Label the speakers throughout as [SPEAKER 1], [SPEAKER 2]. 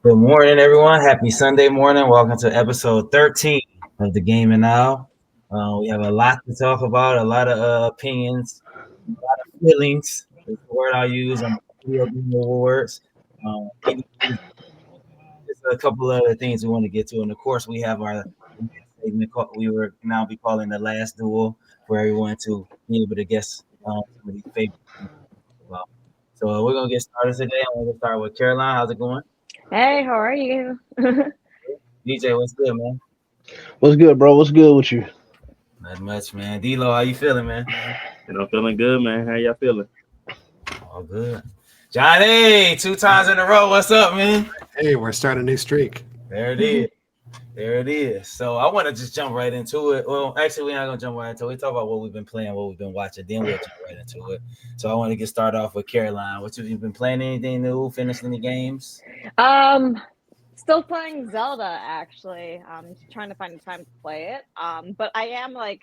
[SPEAKER 1] Good morning, everyone. Happy Sunday morning. Welcome to episode 13 of the Game and Now. We have a lot to talk about, a lot of opinions, a lot of feelings. Is the word I use on the video game awards. Just a couple of other things we want to get to, and of course, we have our segment we were now be calling the last duel for everyone to be able to guess some of these favorite things about. So we're gonna get started today. I'm gonna start with Caroline. How's it going?
[SPEAKER 2] Hey, how are you?
[SPEAKER 1] DJ, what's good, man?
[SPEAKER 3] What's good, bro? What's good with you?
[SPEAKER 1] Not much, man. D-Lo, how you feeling, man?
[SPEAKER 4] And I'm feeling good, man. How y'all feeling?
[SPEAKER 1] All good. Johnny, 2 times in a row. What's up, man?
[SPEAKER 5] Hey, we're starting a new streak.
[SPEAKER 1] There it is. There it is. So I want to just jump right into it. Well, actually, we're not gonna jump right into it. We talk about what we've been playing, what we've been watching, then we'll jump right into it. So I want to get started off with Caroline. What you been playing? Anything new? Finished any games?
[SPEAKER 2] Um, Still playing Zelda actually. Just trying to find the time to play it. But I am I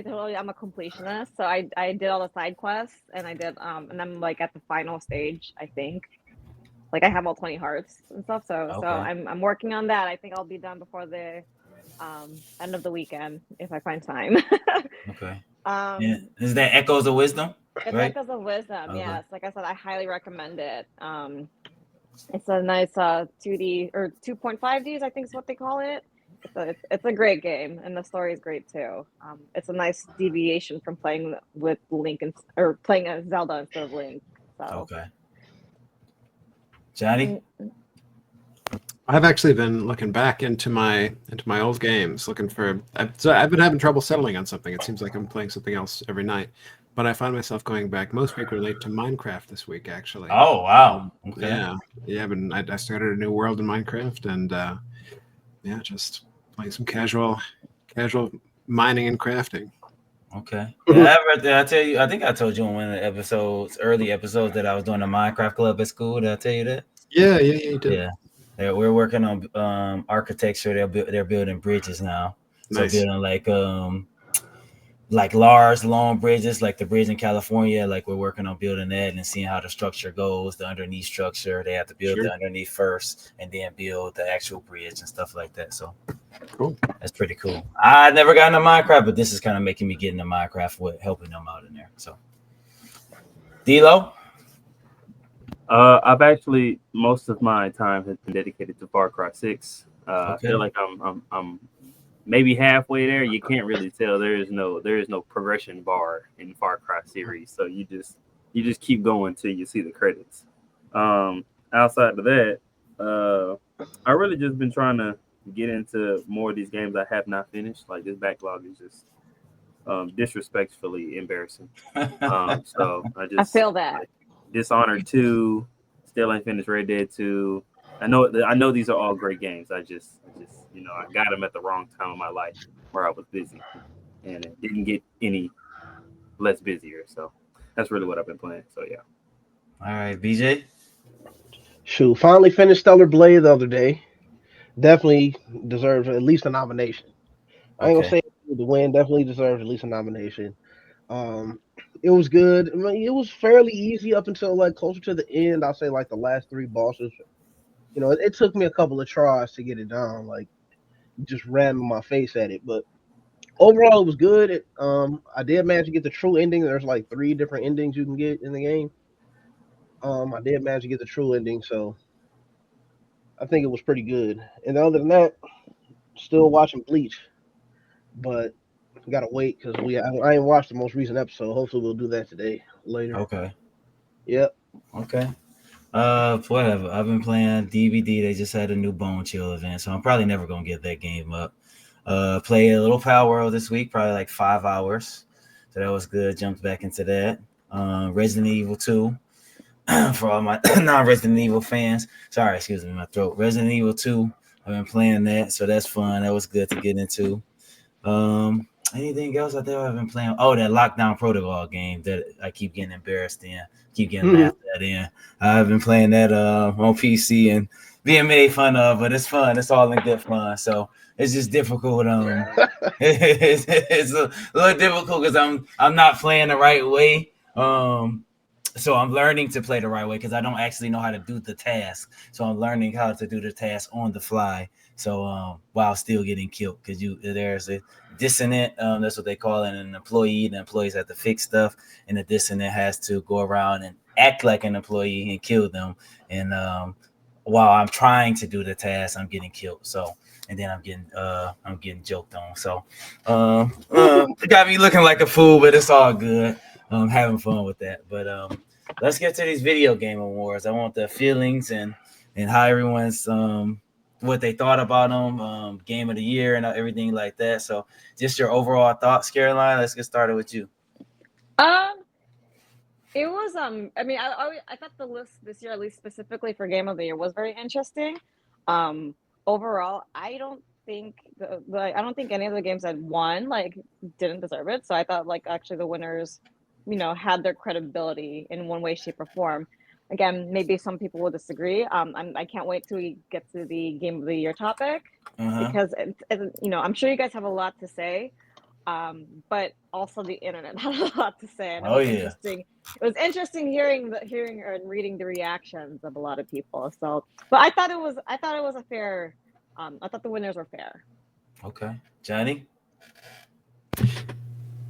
[SPEAKER 2] told you I'm a completionist, so I did all the side quests and and I'm like at the final stage, I think. Like I have all 20 hearts and stuff, so
[SPEAKER 1] Okay.
[SPEAKER 2] I'm working on that. I think I'll be done before the end of the weekend if I find time.
[SPEAKER 1] Okay.
[SPEAKER 2] um
[SPEAKER 1] Yeah. Is that Echoes of Wisdom?
[SPEAKER 2] It's
[SPEAKER 1] Right?
[SPEAKER 2] Echoes of Wisdom,
[SPEAKER 1] Okay.
[SPEAKER 2] yes. Like I said, I highly recommend it. It's a nice 2D or 2.5Ds, I think is what they call it. It's a great game, and the story is great too. It's a nice deviation from playing with Link or playing as Zelda instead of Link. So
[SPEAKER 1] Okay. Johnny?
[SPEAKER 5] I've actually been looking back into my old games, looking for. So I've been having trouble settling on something. It seems like I'm playing something else every night, but I find myself going back most frequently to Minecraft this week. Actually,
[SPEAKER 1] Oh, wow. Okay.
[SPEAKER 5] yeah. But I started a new world in Minecraft, and yeah, just playing some casual mining and crafting.
[SPEAKER 1] Okay. Yeah, I tell you, I think I told you in one of the early episodes, that I was doing a Minecraft club at school. Did I tell you that?
[SPEAKER 5] Yeah, you did.
[SPEAKER 1] Yeah. We're working on architecture. They're building bridges now. So
[SPEAKER 5] Nice.
[SPEAKER 1] building like large long bridges, like the bridge in California. Like we're working on building that and seeing how the structure goes, the underneath structure. They have to build
[SPEAKER 5] Sure.
[SPEAKER 1] the underneath first and then build the actual bridge and stuff like that. So
[SPEAKER 5] Cool.
[SPEAKER 1] that's pretty cool. I never got into Minecraft, but this is kind of making me get into Minecraft with helping them out in there. So D-Lo?
[SPEAKER 4] I've actually most of my time has been dedicated to Far Cry 6. I
[SPEAKER 1] Okay.
[SPEAKER 4] feel like I'm maybe halfway there. You can't really tell. There is no progression bar in Far Cry series, so you just keep going till you see the credits. Outside of that, I really just been trying to get into more of these games I have not finished. Like this backlog is just disrespectfully embarrassing. So
[SPEAKER 2] I feel that.
[SPEAKER 4] Dishonored 2, still ain't finished Red Dead 2. I know these are all great games. I just I got them at the wrong time of my life where I was busy, and it didn't get any less busier. So that's really what I've been playing. So yeah.
[SPEAKER 1] All right, BJ.
[SPEAKER 3] Shoot, finally finished Stellar Blade the other day. Definitely deserves at least a nomination. I ain't gonna
[SPEAKER 1] Okay.
[SPEAKER 3] say the win. Definitely deserves at least a nomination. Um, it was good. I mean, it was fairly easy up until like closer to the end. I'll say like the last three bosses. It took me a couple of tries to get it down. Like just ramming my face at it, but overall it was good. I did manage to get the true ending. There's like three different endings you can get in the game. I did manage to get the true ending, so I think it was pretty good. And other than that, still watching Bleach, but we gotta wait because I ain't watched the most recent episode. Hopefully we'll do that today later.
[SPEAKER 1] Okay.
[SPEAKER 3] Yep.
[SPEAKER 1] Okay. Whatever. I've been playing DVD. They just had a new Bone Chill event, so I'm probably never gonna get that game up. Played a little Power World this week, probably like 5 hours. So that was good. Jumped back into that. Resident Evil 2. For all my non-Resident Evil fans. Sorry, excuse me, my throat. Resident Evil 2. I've been playing that, so that's fun. That was good to get into. Anything else I think I've been playing? Oh, that Lockdown Protocol game that I keep getting embarrassed in, keep getting laughed at in. I've been playing that on PC and being made fun of, but it's fun. It's all in good fun. So it's just difficult. It's a little difficult because I'm not playing the right way. So I'm learning to play the right way because I don't actually know how to do the task. So I'm learning how to do the task on the fly. So while still getting killed, because there's a dissonant, that's what they call it, an employee. The employees have to fix stuff, and the dissonant has to go around and act like an employee and kill them. And while I'm trying to do the task, I'm getting killed. So and then I'm getting joked on. So it got me looking like a fool, but it's all good. Having fun with that. But let's get to these video game awards. I want the feelings and how everyone's what they thought about them, game of the year and everything like that. So just your overall thoughts, Caroline. Let's get started with you.
[SPEAKER 2] It was I mean I thought the list this year, at least specifically for game of the year, was very interesting. Overall, I don't think I don't think any of the games that won like didn't deserve it. So I thought like actually the winners, had their credibility in one way, shape, or form. Again, maybe some people will disagree. I can't wait till we get to the game of the year topic because I'm sure you guys have a lot to say. But also the internet had a lot to say, and it was interesting. It was interesting hearing and reading the reactions of a lot of people. So, but I thought it was a fair. I thought the winners were fair.
[SPEAKER 1] Okay, Johnny.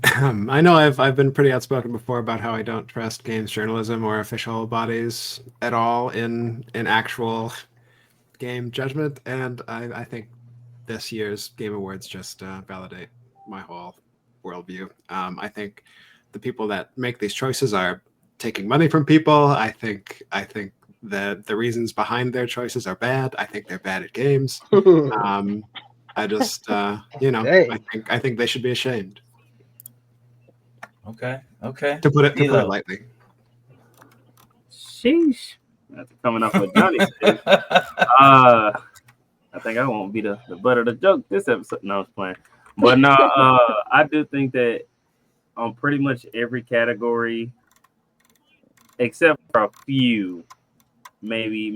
[SPEAKER 5] I know I've been pretty outspoken before about how I don't trust games journalism or official bodies at all in actual game judgment, and I think this year's Game Awards just validate my whole worldview. I think the people that make these choices are taking money from people. I think that the reasons behind their choices are bad. I think they're bad at games. I just I think they should be ashamed.
[SPEAKER 1] Okay.
[SPEAKER 5] To put it lightly.
[SPEAKER 4] Sheesh. That's coming up with Johnny said. I think I won't be the butt of the joke this episode. No, I was playing. But no, I do think that on pretty much every category, except for a few, maybe,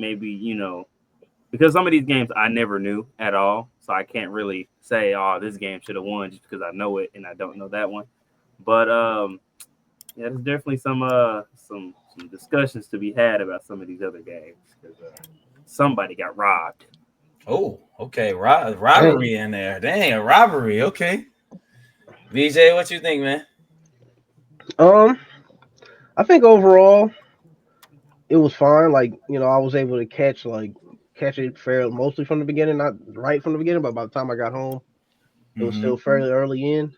[SPEAKER 4] because some of these games I never knew at all. So I can't really say, oh, this game should have won just because I know it and I don't know that one. But yeah, there's definitely some discussions to be had about some of these other games because somebody got robbed.
[SPEAKER 1] Oh, okay, robbery in there. Dang, a robbery. Okay, VJ, what you think, man?
[SPEAKER 3] I think overall it was fine. Like I was able to catch it fairly mostly from the beginning, not right from the beginning, but by the time I got home, it was still fairly early in.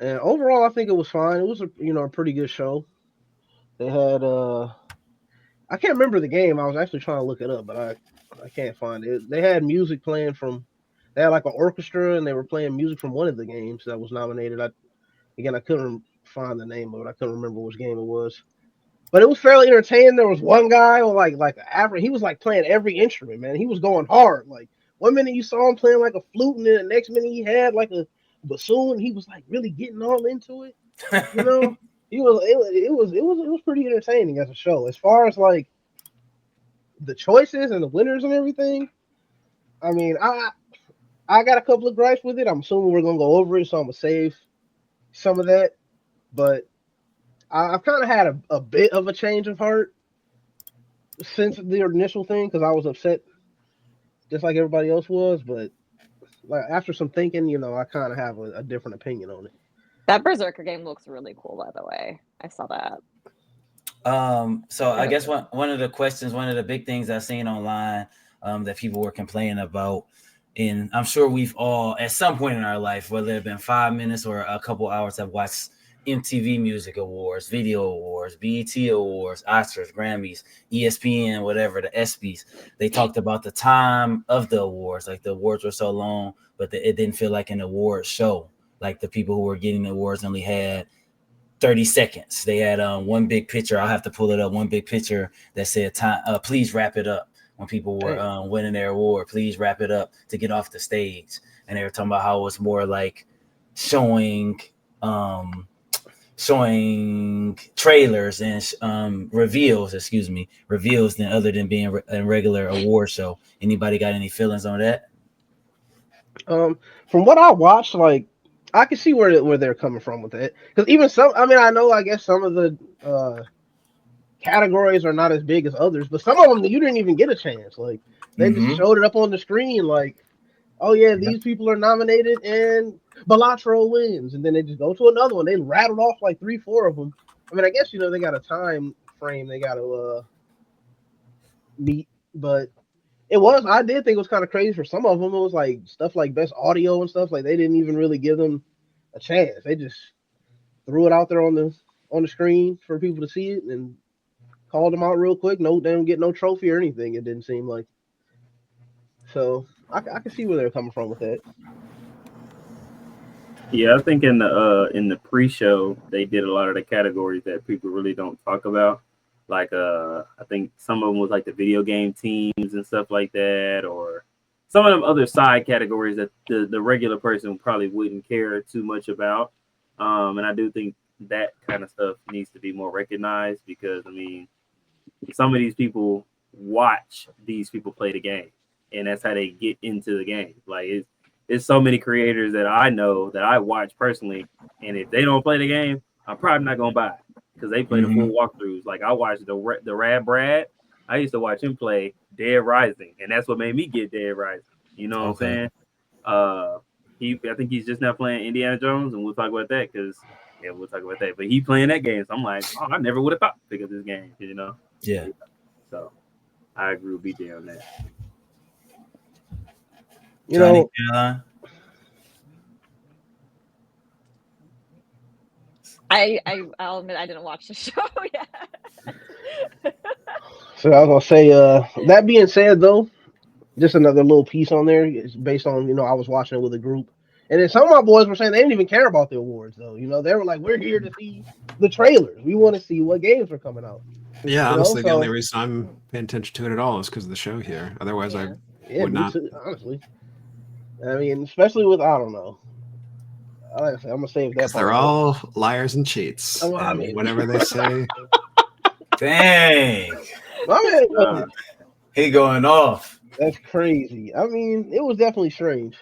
[SPEAKER 3] And overall, I think it was fine. It was a pretty good show. They had I can't remember the game. I was actually trying to look it up, but I can't find it. They had music playing from. They had like an orchestra, and they were playing music from one of the games that was nominated. I couldn't find the name of it. I couldn't remember which game it was, but it was fairly entertaining. There was one guy with like an average. He was like playing every instrument, man. He was going hard. Like one minute you saw him playing like a flute, and then the next minute he had like a bassoon. He was like really getting all into it. It was pretty entertaining as a show. As far as like the choices and the winners and everything, I mean, I got a couple of gripes with it. I'm assuming we're gonna go over it, so I'm gonna save some of that. But I've kind of had a bit of a change of heart since the initial thing because I was upset just like everybody else was. But like after some thinking, I kind of have a different opinion on it.
[SPEAKER 2] That Berserker game looks really cool, by the way. I saw that.
[SPEAKER 1] So I guess one of the big things I've seen online that people were complaining about, and I'm sure we've all at some point in our life, whether it's been 5 minutes or a couple hours, have watched MTV Music Awards, Video Awards, BET Awards, Oscars, Grammys, ESPN, whatever, the ESPYs. They talked about the time of the awards, like the awards were so long, but it didn't feel like an award show. Like the people who were getting the awards only had 30 seconds. They had one big picture. I'll have to pull it up. One big picture that said time. Please wrap it up. When people were winning their award, please wrap it up to get off the stage. And they were talking about how it was more like showing trailers and reveals than other than being a regular award show. Anybody got any feelings on that?
[SPEAKER 3] From what I watched, like I can see where they're coming from with it. Because even some, I mean, I guess some of the categories are not as big as others, but some of them you didn't even get a chance. Like they just showed it up on the screen, like, oh yeah, these people are nominated and Balatro wins, and then they just go to another one. They rattled off like 3-4 of them. I mean, I guess they got a time frame they got to meet, but I did think it was kind of crazy for some of them. It was like stuff like best audio and stuff, like they didn't even really give them a chance. They just threw it out there on the screen for people to see it and called them out real quick. No, they don't get no trophy or anything. It didn't seem like. So I can see where they're coming from with that.
[SPEAKER 4] Yeah, I think in the pre-show they did a lot of the categories that people really don't talk about. Like I think some of them was like the video game teams and stuff like that, or some of them other side categories that the regular person probably wouldn't care too much about. And I do think that kind of stuff needs to be more recognized, because I mean, some of these people watch these people play the game, and that's how they get into the game. Like it's so many creators that I know that I watch personally, and if they don't play the game, I'm probably not gonna buy it, because they play the full walkthroughs. Like I watched the Rad Brad. I used to watch him play Dead Rising, and that's what made me get Dead Rising. You know what I'm saying? I think he's just now playing Indiana Jones, and we'll talk about that we'll talk about that. But he playing that game, so I'm like, oh, I never would have thought to pick up this game, you know?
[SPEAKER 1] Yeah.
[SPEAKER 4] So I agree with BJ on that.
[SPEAKER 3] You know,
[SPEAKER 2] I'll admit I didn't watch the show yet.
[SPEAKER 3] So I was gonna say, that being said, though, just another little piece on there is based on, I was watching it with a group, and then some of my boys were saying they didn't even care about the awards, though. They were like, we're here to see the trailers. We want to see what games are coming out.
[SPEAKER 5] Yeah, honestly, the only reason I'm paying attention to it at all is because of the show here. Otherwise, I would not.
[SPEAKER 3] Too, honestly. I mean, especially with, I don't know. Like I said, I'm gonna save that.
[SPEAKER 5] Because they're all liars and cheats. I mean, whatever they say.
[SPEAKER 1] Dang.
[SPEAKER 3] My man,
[SPEAKER 1] he going off.
[SPEAKER 3] That's crazy. I mean, it was definitely strange.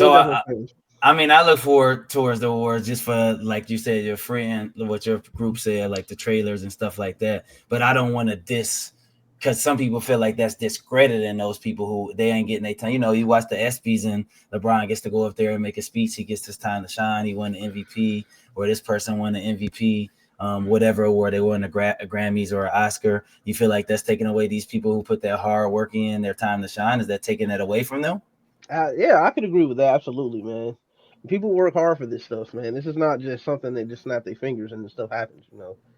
[SPEAKER 1] I mean, I look forward towards the awards just for, like you said, your friend, what your group said, like the trailers and stuff like that. But I don't want to because some people feel like that's discrediting those people who they ain't getting their time. You watch the ESPYs and LeBron gets to go up there and make a speech. He gets his time to shine. He won the MVP, or this person won the MVP, whatever award they won, a Grammys or an Oscar. You feel like that's taking away these people who put their hard work in, their time to shine? Is that taking that away from them?
[SPEAKER 3] Yeah, I could agree with that. Absolutely, man. People work hard for this stuff, man. This is not just something they just snap their fingers and the stuff happens,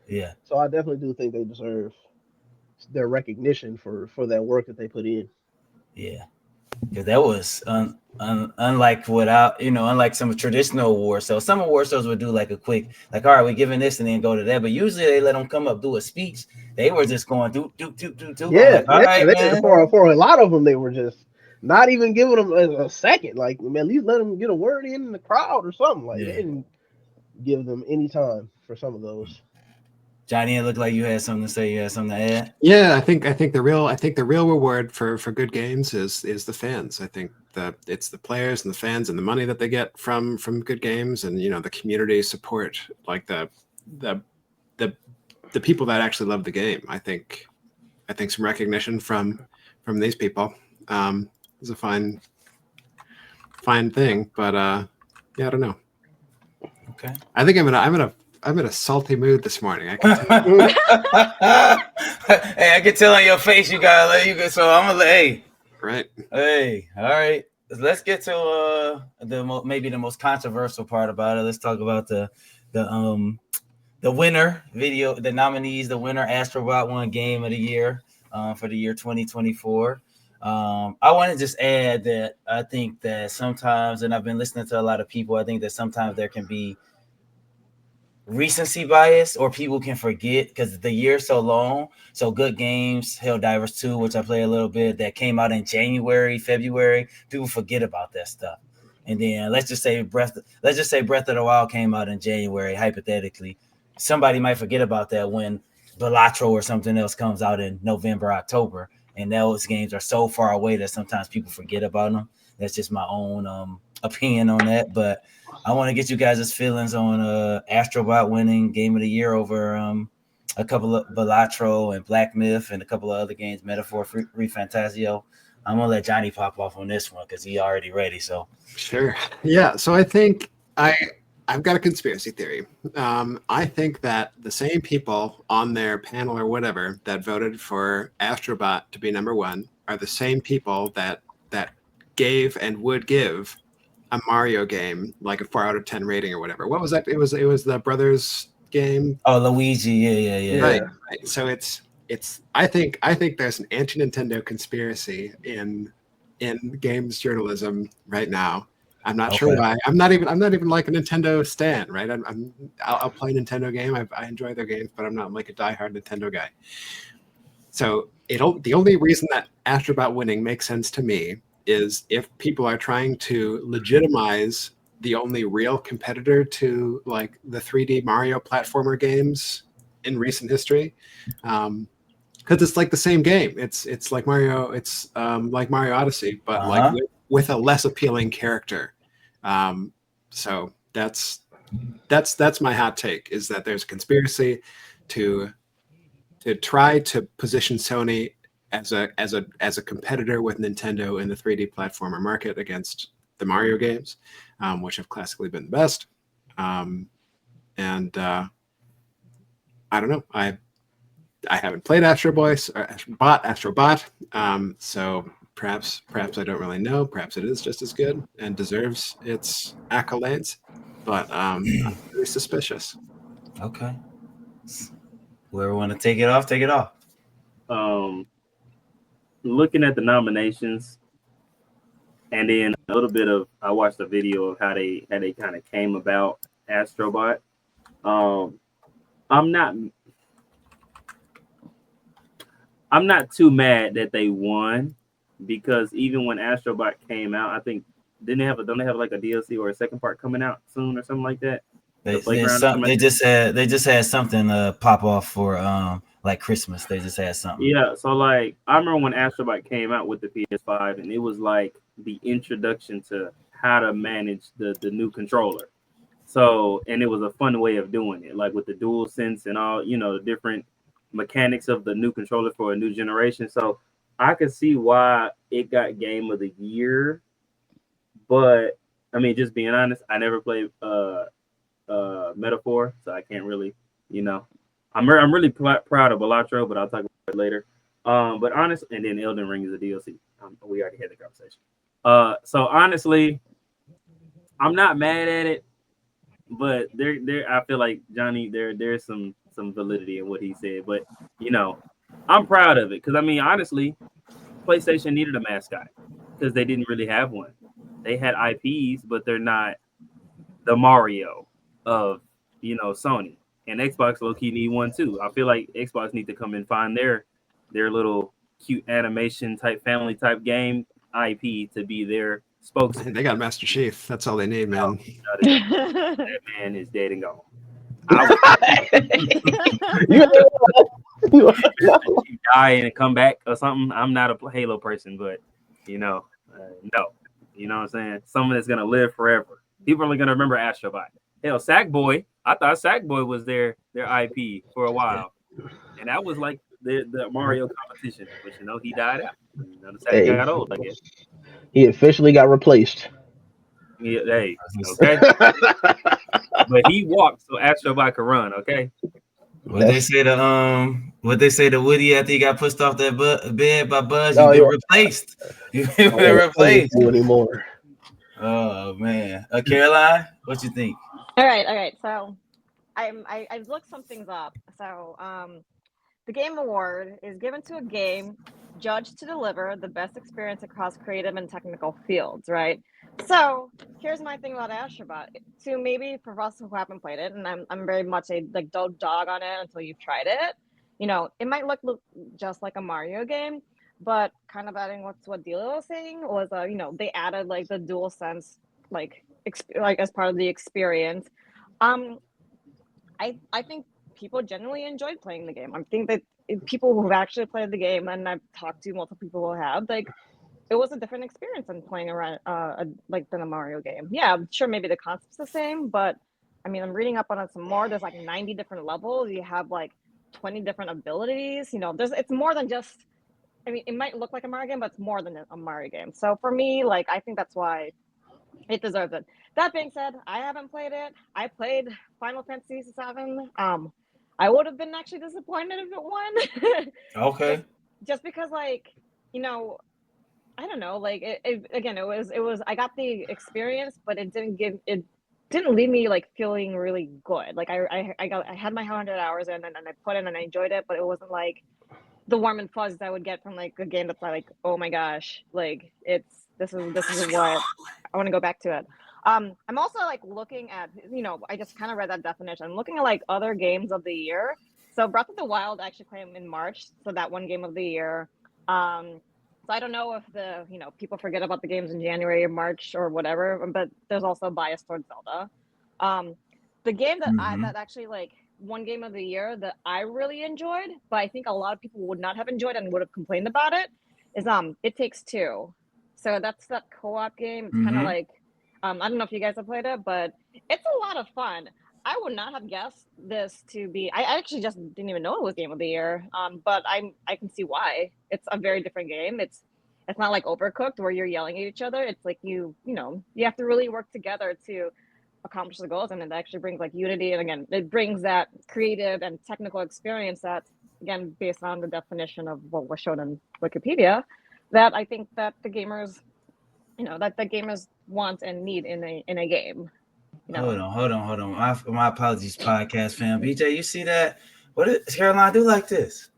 [SPEAKER 1] Yeah.
[SPEAKER 3] So I definitely do think they deserve their recognition for that work that they put in.
[SPEAKER 1] Yeah, because that was unlike unlike some traditional awards. So some award shows would do like a quick, like, all right, we're giving this and then go to that. But usually they let them come up, do a speech. They were just going do.
[SPEAKER 3] Yeah,
[SPEAKER 1] like, all right, man.
[SPEAKER 3] For a lot of them, they were just not even giving them a second. Like, man, at least let them get a word in the crowd or something. Like, they didn't give them any time for some of those.
[SPEAKER 1] Johnny, it looked like you had something to say. You had something to add.
[SPEAKER 5] Yeah, I think the real reward for good games is the fans. I think that it's the players and the fans and the money that they get from good games, and the community support, like the people that actually love the game. I think some recognition from these people is a fine thing. But yeah, I don't know.
[SPEAKER 1] Okay.
[SPEAKER 5] I think I'm in a salty mood this morning. I can tell.
[SPEAKER 1] Hey, I can tell on your face you gotta let you go. So I'm gonna let
[SPEAKER 5] Right.
[SPEAKER 1] Hey, all right. Let's get to maybe the most controversial part about it. Let's talk about the winner video, the nominees, the winner. Astrobot won Game of the Year for the year 2024. I want to just add that I think that sometimes, and I've been listening to a lot of people, I think that sometimes there can be recency bias, or people can forget because the year's so long. So Good Games, Helldivers 2, which I play a little bit, that came out in January, February. People forget about that stuff. And then let's just say Breath of the Wild came out in January, hypothetically. Somebody might forget about that when Balatro or something else comes out in November, October. And those games are so far away that sometimes people forget about them. That's just my own opinion on that. But I want to get you guys' feelings on Astrobot winning Game of the Year over a couple of Balatro and Black Myth and a couple of other games, Metaphor, Free Fantasio. I'm gonna let Johnny pop off on this one because he already ready. So
[SPEAKER 5] Sure. Yeah. So I think I've got a conspiracy theory. I think that the same people on their panel or whatever that voted for Astrobot to be number one are the same people that gave and would give a Mario game like a 4 out of 10 rating or whatever. What was that? It was the brothers game.
[SPEAKER 1] Oh, Luigi, yeah.
[SPEAKER 5] Right. So it's I think there's an anti-Nintendo conspiracy in games journalism right now. I'm not sure why. I'm not even like a Nintendo stan, right? I'll play a Nintendo game. I enjoy their games, but I'm not like a diehard Nintendo guy. So the only reason that Astrobot winning makes sense to me is if people are trying to legitimize the only real competitor to like the 3D Mario platformer games in recent history. Because it's like the same game. It's like Mario. It's like Mario Odyssey, but like with a less appealing character. So that's my hot take, is that there's a conspiracy to try to position Sony as a competitor with Nintendo in the 3D platformer market against the Mario games, which have classically been the best. And I don't know. I haven't played Astrobot, so perhaps I don't really know. Perhaps it is just as good and deserves its accolades, but I'm very suspicious.
[SPEAKER 1] Okay. Whoever want to take it off, take it off.
[SPEAKER 4] Looking at the nominations, and then a little bit of, I watched a video of how they kind of came about Astrobot. I'm not too mad that they won, because even when Astrobot came out, I think don't they have like a DLC or a second part coming out soon or something like that?
[SPEAKER 1] They just had something pop off for like Christmas. They just had something.
[SPEAKER 4] Yeah, so like I remember when Astrobot came out with the PS5, and it was like the introduction to how to manage the new controller. So, and it was a fun way of doing it, like with the dual sense and all, the different mechanics of the new controller for a new generation. So I could see why it got Game of the Year. But I mean, just being honest, I never played Metaphor, so I can't really, I'm really proud of Balatro, but I'll talk about it later. But honestly, and then Elden Ring is a DLC. We already had the conversation. So honestly, I'm not mad at it, but there I feel like Johnny, there's some validity in what he said. But I'm proud of it, because I mean, honestly, PlayStation needed a mascot because they didn't really have one. They had IPs, but they're not the Mario of Sony. And Xbox low-key need one too. I feel like Xbox need to come and find their little cute animation type, family type game IP to be their spokesman.
[SPEAKER 5] They got Master Chief. That's all they need, man.
[SPEAKER 4] That man is dead and gone. Die and come back or something. I'm not a Halo person, but no. You know what I'm saying? Someone that's gonna live forever. People are only gonna remember Astrobot. Hell, Sackboy. I thought Sackboy was their IP for a while, and that was like the Mario competition. But he died out. The Sack got old, I guess.
[SPEAKER 3] He officially got replaced.
[SPEAKER 4] Yeah, hey, okay. But he walked, so Astrobot could run. Okay.
[SPEAKER 1] What they say to Woody after he got pushed off that bed by Buzz? You've been replaced. You've been replaced.
[SPEAKER 3] Anymore.
[SPEAKER 1] Oh man, Caroline, what you think?
[SPEAKER 2] All right. So I've looked some things up. So the Game Award is given to a game judged to deliver the best experience across creative and technical fields, right? So here's my thing about Astrobot. To maybe for us who haven't played it, and I'm very much a like dog on it until you've tried it. It might look just like a Mario game, but kind of adding what Delia was saying was they added like the dual sense like as part of the experience. I think people generally enjoyed playing the game. I think that people who've actually played the game, and I've talked to multiple people who have, like, it was a different experience than playing around than a Mario game. Yeah, I'm sure maybe the concept's the same, but I mean, I'm reading up on it some more. There's like 90 different levels. You have like 20 different abilities. It's more than just. I mean, it might look like a Mario game, but it's more than a Mario game. So for me, like, I think that's why it deserves it. That being said, I haven't played it. I played Final Fantasy VII. I would have been actually disappointed if it won.
[SPEAKER 1] Okay.
[SPEAKER 2] just because, like, I don't know. Like, again, it was. I got the experience, but it didn't leave me like feeling really good. Like I had my 100 hours in, and I put in and I enjoyed it, but it wasn't like the warm and fuzz I would get from like a game that's like, oh my gosh, like this is what I want to go back to it. I'm also like looking at, I just kind of read that definition. I'm looking at like other games of the year. So Breath of the Wild actually came in March, so that one game of the year. So I don't know if people forget about the games in January or March or whatever, but there's also bias towards Zelda. The game that that actually like one game of the year that I really enjoyed, but I think a lot of people would not have enjoyed and would have complained about it, is It Takes Two. So that's that co-op game. It's kind of like I don't know if you guys have played it, but it's a lot of fun. I would not have guessed this to be. I actually just didn't even know it was game of the year. But I can see why. It's a very different game. It's not like Overcooked where you're yelling at each other. It's like you have to really work together to accomplish the goals, and it actually brings like unity, and again it brings that creative and technical experience that, again, based on the definition of what was shown in Wikipedia, that I think that the gamers that the gamers want and need in a game.
[SPEAKER 1] Hold on. My apologies, podcast fam. BJ, you see that? What is Caroline? Do like this.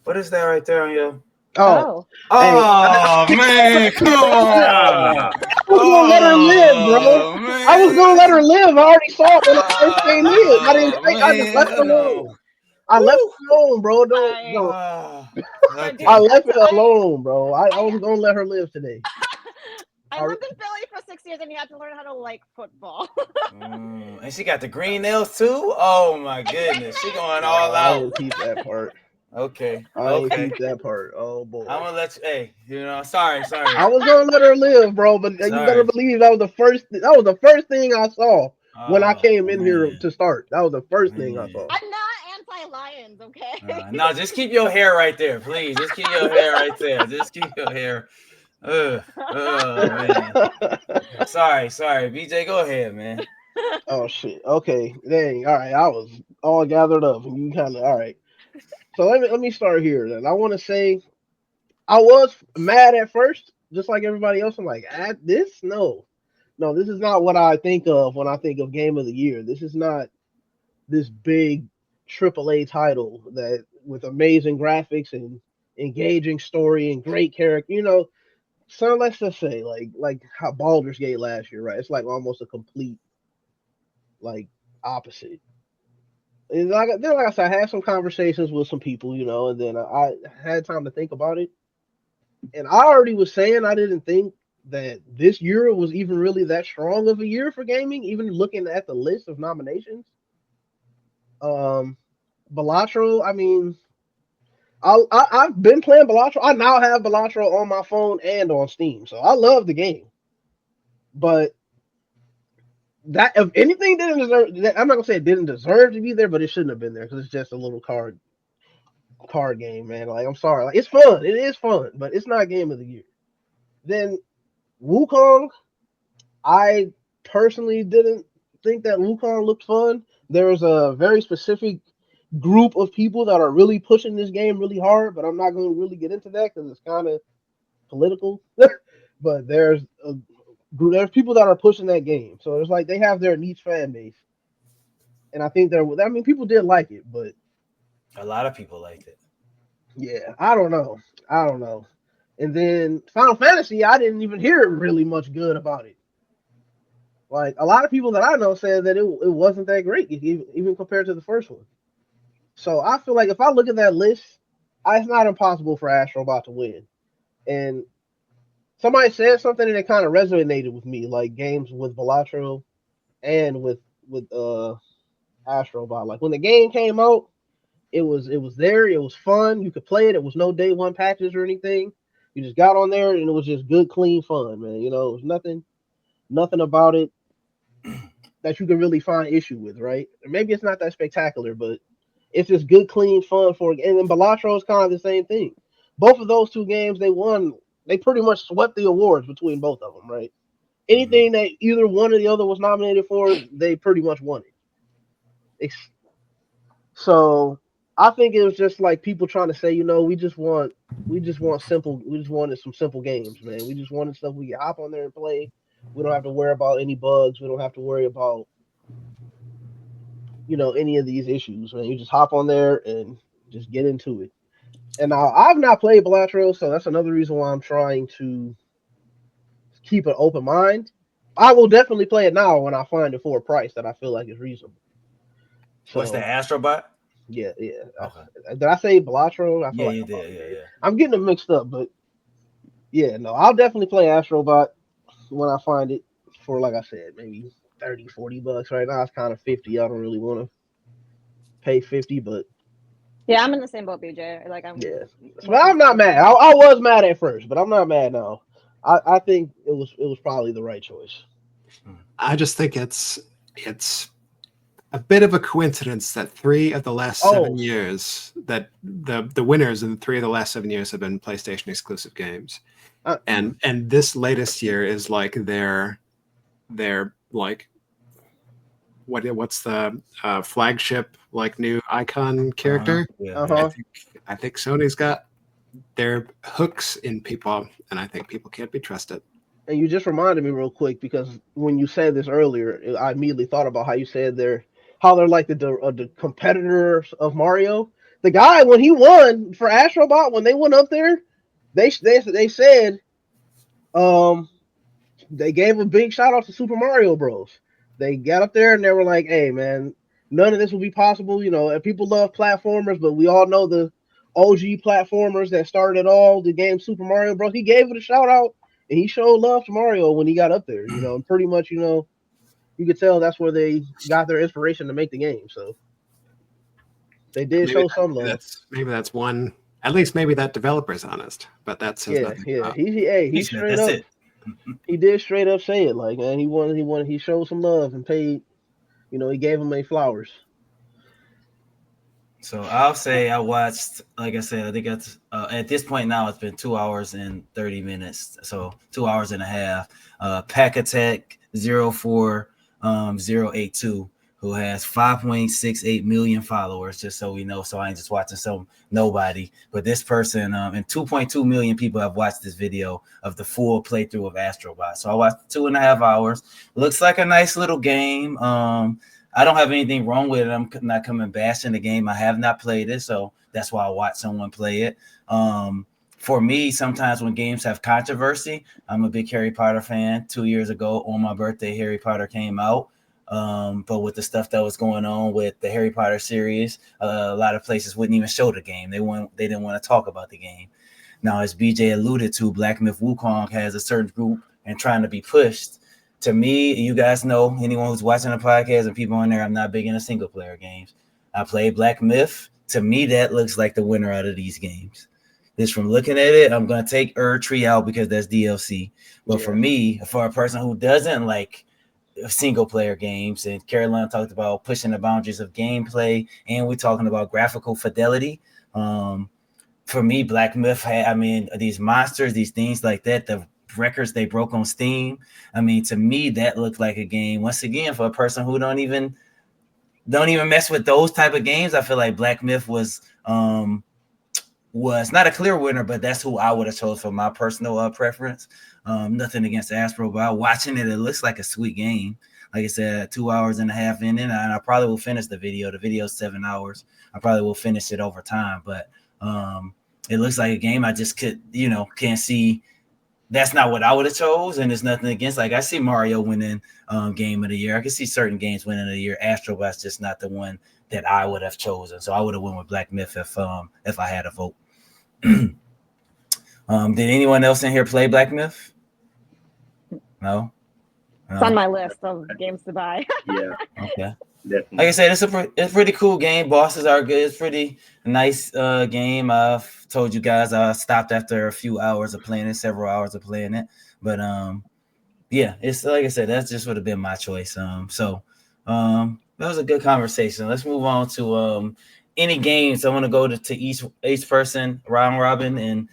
[SPEAKER 1] What is that right there on your?
[SPEAKER 3] Oh,
[SPEAKER 1] Man, come on!
[SPEAKER 3] I was gonna let her live, bro.
[SPEAKER 1] Man.
[SPEAKER 3] I was gonna let her live. I already saw it when I first came in. I didn't think I just left it alone. I left it alone, bro. Don't.
[SPEAKER 1] Okay.
[SPEAKER 3] I left it alone, bro. I was gonna let her live today.
[SPEAKER 2] I lived in Philly for 6 years, and you had to learn how to like football.
[SPEAKER 1] And she got the green nails too. Oh my goodness, she going all
[SPEAKER 3] I
[SPEAKER 1] out.
[SPEAKER 3] didn't keep that part.
[SPEAKER 1] Okay.
[SPEAKER 3] I didn't keep that part. Oh boy.
[SPEAKER 1] I'm gonna let you. Hey, sorry.
[SPEAKER 3] I was gonna let her live, bro, but you better believe that was the first. That was the first thing I saw when I came in here to start. That was the first thing I saw.
[SPEAKER 2] I'm not anti-lions, okay?
[SPEAKER 1] No, just keep your hair right there, please. Just keep your hair right there. Just keep your hair. Man. Sorry. BJ, go ahead, man.
[SPEAKER 3] Oh shit. Okay. Dang. All right. I was all gathered up, and you kind of all right. So let me start here. Then I want to say I was mad at first, just like everybody else. I'm like, at this? No, this is not what I think of when I think of Game of the Year. This is not this big AAA title that with amazing graphics and engaging story and great character. So let's just say like how Baldur's Gate last year, right? It's like almost a complete like opposite. And like I said, I had some conversations with some people, and then I had time to think about it. And I already was saying I didn't think that this year was even really that strong of a year for gaming, even looking at the list of nominations. Balatro, I mean, I've been playing Balatro. I now have Balatro on my phone and on Steam, so I love the game. But that, if anything, didn't deserve. I'm not gonna say it didn't deserve to be there, but it shouldn't have been there because it's just a little card game, man. Like, I'm sorry, like, it's fun. It is fun, but it's not Game of the Year. Then Wukong, I personally didn't think that Wukong looked fun. There's a very specific group of people that are really pushing this game really hard, but I'm not going to really get into that because it's kind of political. But there's people that are pushing that game, so it's like they have their niche fan base, and I think people did like it, but
[SPEAKER 1] a lot of people liked it.
[SPEAKER 3] Yeah, I don't know. And then Final Fantasy, I didn't even hear really much good about it. Like, a lot of people that I know said that it wasn't that great, even compared to the first one. So I feel like if I look at that list, it's not impossible for Astrobot to win. And somebody said something and it kind of resonated with me, like games with Balatro and with Astrobot. Like, when the game came out, it was there, it was fun, you could play it. It was no day one patches or anything. You just got on there and it was just good, clean fun, man. It was nothing about it that you can really find issue with, right? Maybe it's not that spectacular, but It's just good, clean fun for. And then Balatro is kind of the same thing. Both of those two games they won. They pretty much swept the awards between both of them, right? Anything that either one or the other was nominated for, they pretty much won it. So I think it was just like people trying to say, we just wanted some simple games, man. We just wanted stuff we can hop on there and play. We don't have to worry about any bugs. We don't have to worry about, any of these issues, man. You just hop on there and just get into it. And now I've not played Balatro, so that's another reason why I'm trying to keep an open mind. I will definitely play it now when I find it for a price that I feel like is reasonable. So,
[SPEAKER 1] What's the Astrobot?
[SPEAKER 3] Yeah.
[SPEAKER 1] Okay.
[SPEAKER 3] Did I say Balatro? I feel
[SPEAKER 1] Yeah,
[SPEAKER 3] like
[SPEAKER 1] you did. Yeah.
[SPEAKER 3] I'm getting them mixed up, but yeah, no, I'll definitely play Astrobot when I find it for, like I said, maybe $30-$40 right now. It's kind of 50. I don't really want to pay 50, but
[SPEAKER 2] Yeah, I'm in the same boat, BJ. Like
[SPEAKER 3] yeah. But I'm not mad. I was mad at first, but I'm not mad now. I think it was probably the right choice.
[SPEAKER 5] I just think it's a bit of a coincidence that 3 of the last 7 years, that the winners in 3 of the last 7 years have been PlayStation exclusive games, and this latest year is like their like what's the flagship like new icon character. I think Sony's got their hooks in people, and I think people can't be trusted.
[SPEAKER 3] And you just reminded me real quick, because when you said this earlier, I immediately thought about how you said they're like the competitors of Mario. The guy, when he won for Astrobot, when they went up there, they said they gave a big shout out to Super Mario Bros. They got up there and they were like, "Hey man, none of this will be possible. And people love platformers, but we all know the OG platformers that started all the game Super Mario Bros." He gave it a shout out and he showed love to Mario when he got up there. And pretty much, you could tell that's where they got their inspiration to make the game. So they did show some love.
[SPEAKER 5] Maybe that's one. At least maybe that developer's honest, but that says nothing.
[SPEAKER 3] Yeah. He straight up. He did straight up say it, like, man, he showed some love and paid. He gave him flowers.
[SPEAKER 1] So I'll say I watched, like I said, I think it's at this point now it's been 2 hours and 30 minutes, so 2 hours and a half. Pack Attack 04082, who has 5.68 million followers, just so we know. So I ain't just watching some nobody, but this person and 2.2 million people have watched this video of the full playthrough of Astrobot. So I watched 2.5 hours. Looks like a nice little game. I don't have anything wrong with it. I'm not coming bashing the game. I have not played it, so that's why I watch someone play it. For me, sometimes when games have controversy, I'm a big Harry Potter fan. 2 years ago on my birthday, Harry Potter came out. But with the stuff that was going on with the Harry Potter series, a lot of places wouldn't even show the game. They didn't want to talk about the game. Now, as BJ alluded to, Black Myth Wukong has a certain group and trying to be pushed. To me, you guys know, anyone who's watching the podcast and people on there, I'm not big into single player games. I play Black Myth. To me, that looks like the winner out of these games. Just from looking at it, I'm going to take Tree out because that's DLC. But for me, for a person who doesn't like single player games, and Caroline talked about pushing the boundaries of gameplay, and we're talking about graphical fidelity. For me, Black Myth these monsters, these things like that, the records they broke on Steam. To me, that looked like a game. Once again, for a person who don't even mess with those type of games, I feel like Black Myth was not a clear winner, but that's who I would have chose for my personal preference. Nothing against Astrobot. Watching it, it looks like a sweet game. Like I said, 2 hours and a half in it, and I probably will finish the video. The video's 7 hours. I probably will finish it over time, but it looks like a game I just can't see. That's not what I would have chose, and there's nothing against. Like, I see Mario winning game of the year. I can see certain games winning of the year. Astrobot's just not the one that I would have chosen. So I would have went with Black Myth if I had a vote. Did anyone else in here play Black Myth? No?
[SPEAKER 2] It's on my list of games to buy.
[SPEAKER 4] Yeah.
[SPEAKER 1] Okay.
[SPEAKER 4] Definitely.
[SPEAKER 1] Like I said, it's a pretty cool game. Bosses are good. It's pretty nice game. I've told you guys I stopped after a few hours of playing it, several hours of playing it. But yeah, it's like I said, that just would have been my choice. So that was a good conversation. Let's move on to any games. I want to go to each person round robin and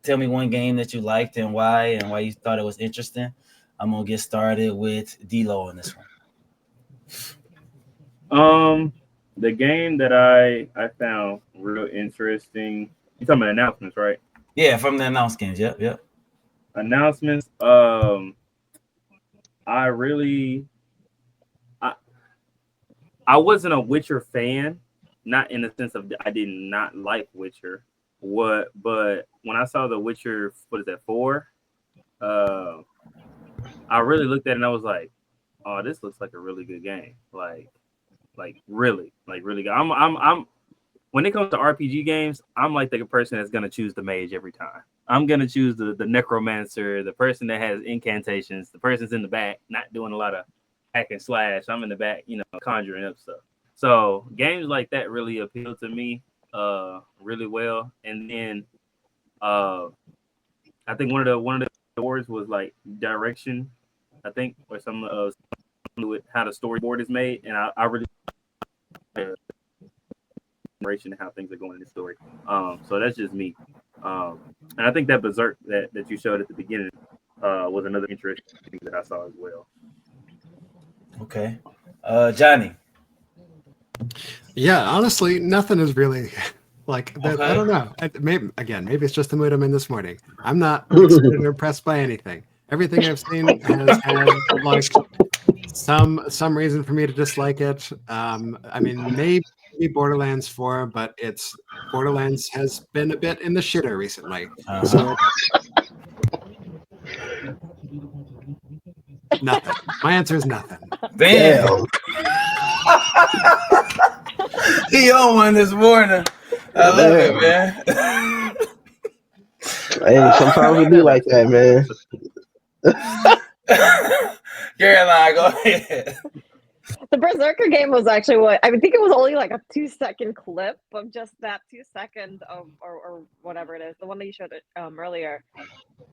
[SPEAKER 1] tell me one game that you liked and why you thought it was interesting. I'm gonna get started with D-Lo on this one.
[SPEAKER 4] The game that I found real interesting. You talking about announcements, right?
[SPEAKER 1] Yeah, from the announced games. Yep.
[SPEAKER 4] Announcements. I really I wasn't a Witcher fan, not in the sense of I did not like Witcher. But when I saw the Witcher, what is that 4? I really looked at it and I was like, oh, this looks like a really good game. Like really good. I'm when it comes to RPG games, I'm like the person that's gonna choose the mage every time. I'm gonna choose the necromancer, the person that has incantations, the person's in the back, not doing a lot of hack and slash. I'm in the back, conjuring up stuff. So games like that really appeal to me really well. And then I think one of the awards was like direction, I think, or some with how the storyboard is made, and I really and how things are going in the story. So that's just me. And I think that Berserk that you showed at the beginning was another interesting thing that I saw as well.
[SPEAKER 1] Okay. Johnny.
[SPEAKER 5] Yeah, honestly, nothing is really like that.
[SPEAKER 1] Okay.
[SPEAKER 5] I don't know. Maybe it's just the mood I'm in this morning. I'm not excited or impressed by anything. Everything I've seen has had like some reason for me to dislike it. I mean, maybe Borderlands 4, but Borderlands has been a bit in the shitter recently. So nothing. My answer is nothing.
[SPEAKER 1] Damn. He on one this morning. I love it, man.
[SPEAKER 3] Hey, sometimes it be like that, man.
[SPEAKER 2] Caroline, go ahead. The Berserker game was actually I think it was only like a 2-second clip of just that 2 seconds of or whatever it is, the one that you showed earlier.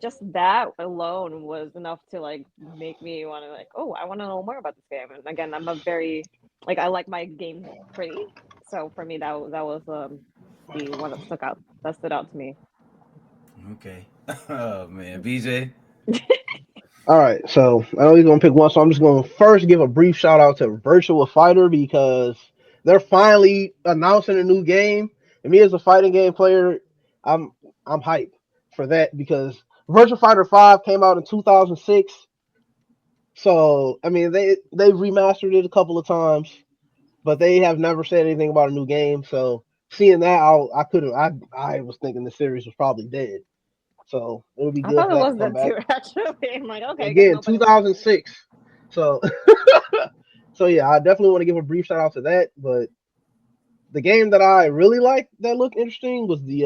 [SPEAKER 2] Just that alone was enough to like make me want to I want to know more about this game. And again, I'm a very I like my game pretty, so for me that was the one that stood out to me.
[SPEAKER 1] Okay. Oh man, BJ.
[SPEAKER 3] All right, so I know you're gonna pick one, so I'm just gonna first give a brief shout out to Virtua Fighter because they're finally announcing a new game. And me as a fighting game player, I'm hyped for that because Virtua Fighter 5 came out in 2006. So I mean they remastered it a couple of times, but they have never said anything about a new game. So seeing that, I was thinking the series was probably dead. So it'll be
[SPEAKER 2] I
[SPEAKER 3] good
[SPEAKER 2] thought
[SPEAKER 3] for
[SPEAKER 2] it
[SPEAKER 3] that
[SPEAKER 2] was
[SPEAKER 3] to come
[SPEAKER 2] that
[SPEAKER 3] back.
[SPEAKER 2] too, actually. I'm like, okay.
[SPEAKER 3] Again, 2006. So, so yeah, I definitely want to give a brief shout out to that. But the game that I really liked that looked interesting was the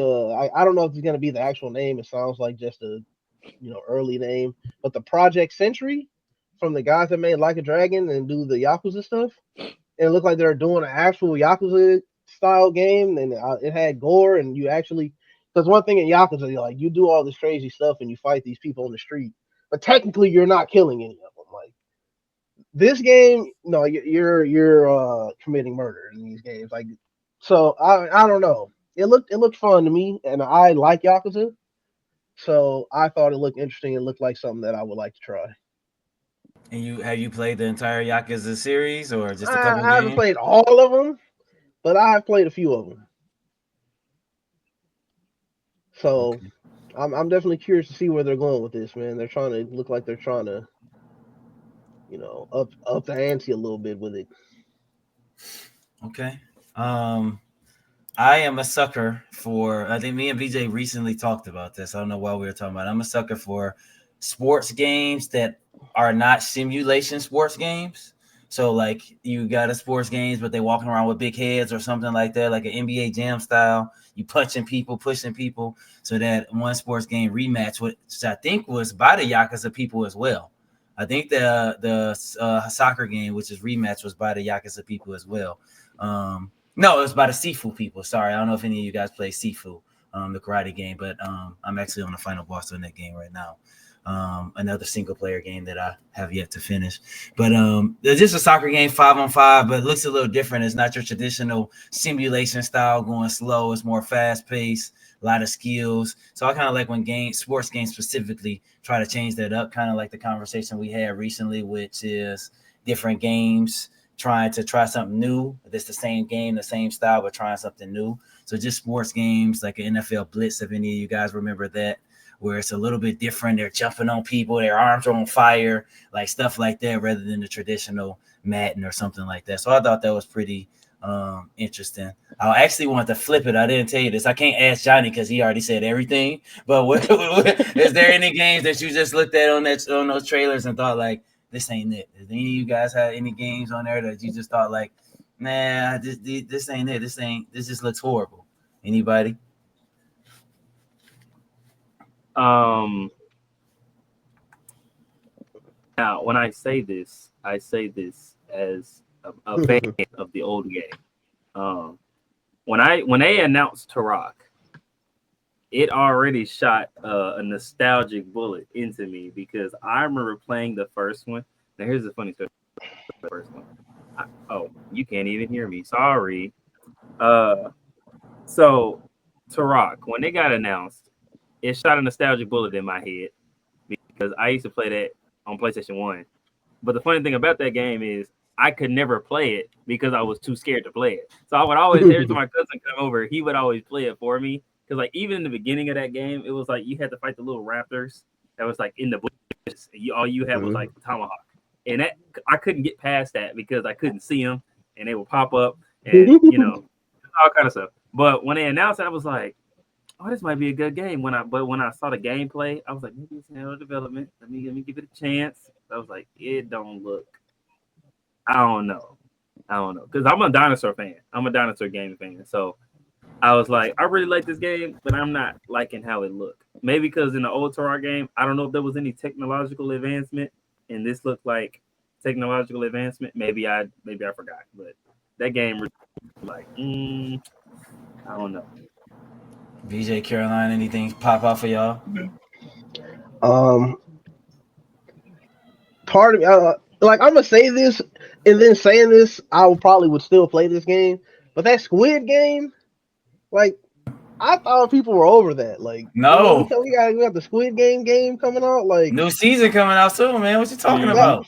[SPEAKER 3] I don't know if it's gonna be the actual name. It sounds like just a early name, but the Project Century from the guys that made Like a Dragon and do the Yakuza stuff. And it looked like they're doing an actual Yakuza style game, and it had gore, and you actually because one thing in Yakuza, you do all this crazy stuff and you fight these people on the street, but technically you're not killing any of them. Like this game, no, you're committing murder in these games. Like, so I don't know. It looked fun to me, and I like Yakuza, so I thought it looked interesting. It looked like something that I would like to try.
[SPEAKER 1] And have you played the entire Yakuza series or just a couple
[SPEAKER 3] I haven't
[SPEAKER 1] games?
[SPEAKER 3] played all of them, but I have played a few of them. So
[SPEAKER 1] Okay.
[SPEAKER 3] I'm definitely curious to see where they're going with this, man. They're trying to look like they're trying to, up the ante a little bit with it.
[SPEAKER 1] Okay. I am a sucker for. I think me and BJ recently talked about this. I don't know why we were talking about it. I'm a sucker for sports games that are not simulation sports games. So like you got a sports games, but they walking around with big heads or something like that, like an NBA Jam style. You punching people, pushing people. So that one sports game rematch, which I think was by the Yakuza people as well. I think the soccer game, which is rematch, was by the Yakuza people as well. No, it was by the Sifu people. Sorry, I don't know if any of you guys play Sifu, the karate game, but I'm actually on the final boss on that game right now. another single player game that I have yet to finish. But it's just a soccer game 5-on-5, but it looks a little different. It's not your traditional simulation style going slow. It's more fast paced, a lot of skills. So I kind of like when sports games specifically try to change that up, kind of like the conversation we had recently, which is different games trying to try something new. It's the same game, the same style, but trying something new. So just sports games like an NFL Blitz, if any of you guys remember that, where it's a little bit different. They're jumping on people, their arms are on fire, like stuff like that, rather than the traditional Madden or something like that. So I thought that was pretty interesting. I actually wanted to flip it. I didn't tell you this. I can't ask Johnny because he already said everything. But is there any games that you just looked at on those trailers and thought like, this ain't it? Did any of you guys have any games on there that you just thought like, nah, this ain't it. This just looks horrible. Anybody?
[SPEAKER 4] Now, when I say this as a fan of the old game. When they announced Turok, it already shot a nostalgic bullet into me because I remember playing the first one. Now, here's the funny story. The first one. Oh, you can't even hear me. Sorry. So Turok, when it got announced, it shot a nostalgic bullet in my head because I used to play that on PlayStation 1. But the funny thing about that game is I could never play it because I was too scared to play it. So I would always, every time my cousin come over, he would always play it for me. Because like even in the beginning of that game, it was like you had to fight the little raptors that was like in the bushes. All you had was like tomahawk. And that I couldn't get past that because I couldn't see them and they would pop up and all kind of stuff. But when they announced it, I was like, oh, this might be a good game. When I saw the gameplay, I was like, maybe it's handle development. Let me give it a chance. I was like, it don't look. I don't know, because I'm a dinosaur fan. I'm a dinosaur game fan. So I was like, I really like this game, but I'm not liking how it looked. Maybe because in the old Turok game, I don't know if there was any technological advancement, and this looked like technological advancement. Maybe I forgot, but that game was like, I don't know.
[SPEAKER 1] VJ, Caroline, anything pop out for y'all?
[SPEAKER 3] Part of me, like I'm gonna say this, and then saying this, I probably would still play this game. But that Squid Game, like, I thought people were over that. Like,
[SPEAKER 1] no,
[SPEAKER 3] we got the Squid Game coming out. Like,
[SPEAKER 1] new season coming out soon, man. What you talking about?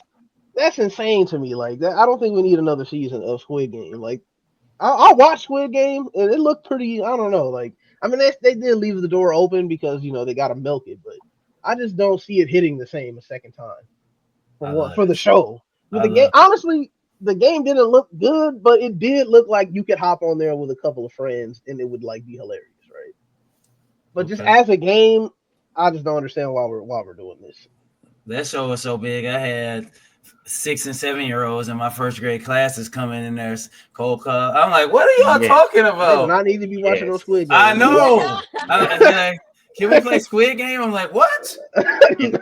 [SPEAKER 3] That's insane to me. Like, I don't think we need another season of Squid Game. Like, I watched Squid Game, and it looked pretty. I don't know. Like, I mean, they did leave the door open because they got to milk it, but I just don't see it hitting the same a second time. For the show. With the game, honestly, the game didn't look good, but it did look like you could hop on there with a couple of friends and it would like be hilarious, right? But just as a game, I just don't understand why we're doing this.
[SPEAKER 1] That show was so big. I had 6 and 7-year-olds in my first grade classes coming in there. Cold Cup. I'm like, what are y'all talking about?
[SPEAKER 3] I need to be watching those Squid Games.
[SPEAKER 1] I know. Like, can we play Squid Game? I'm like, what?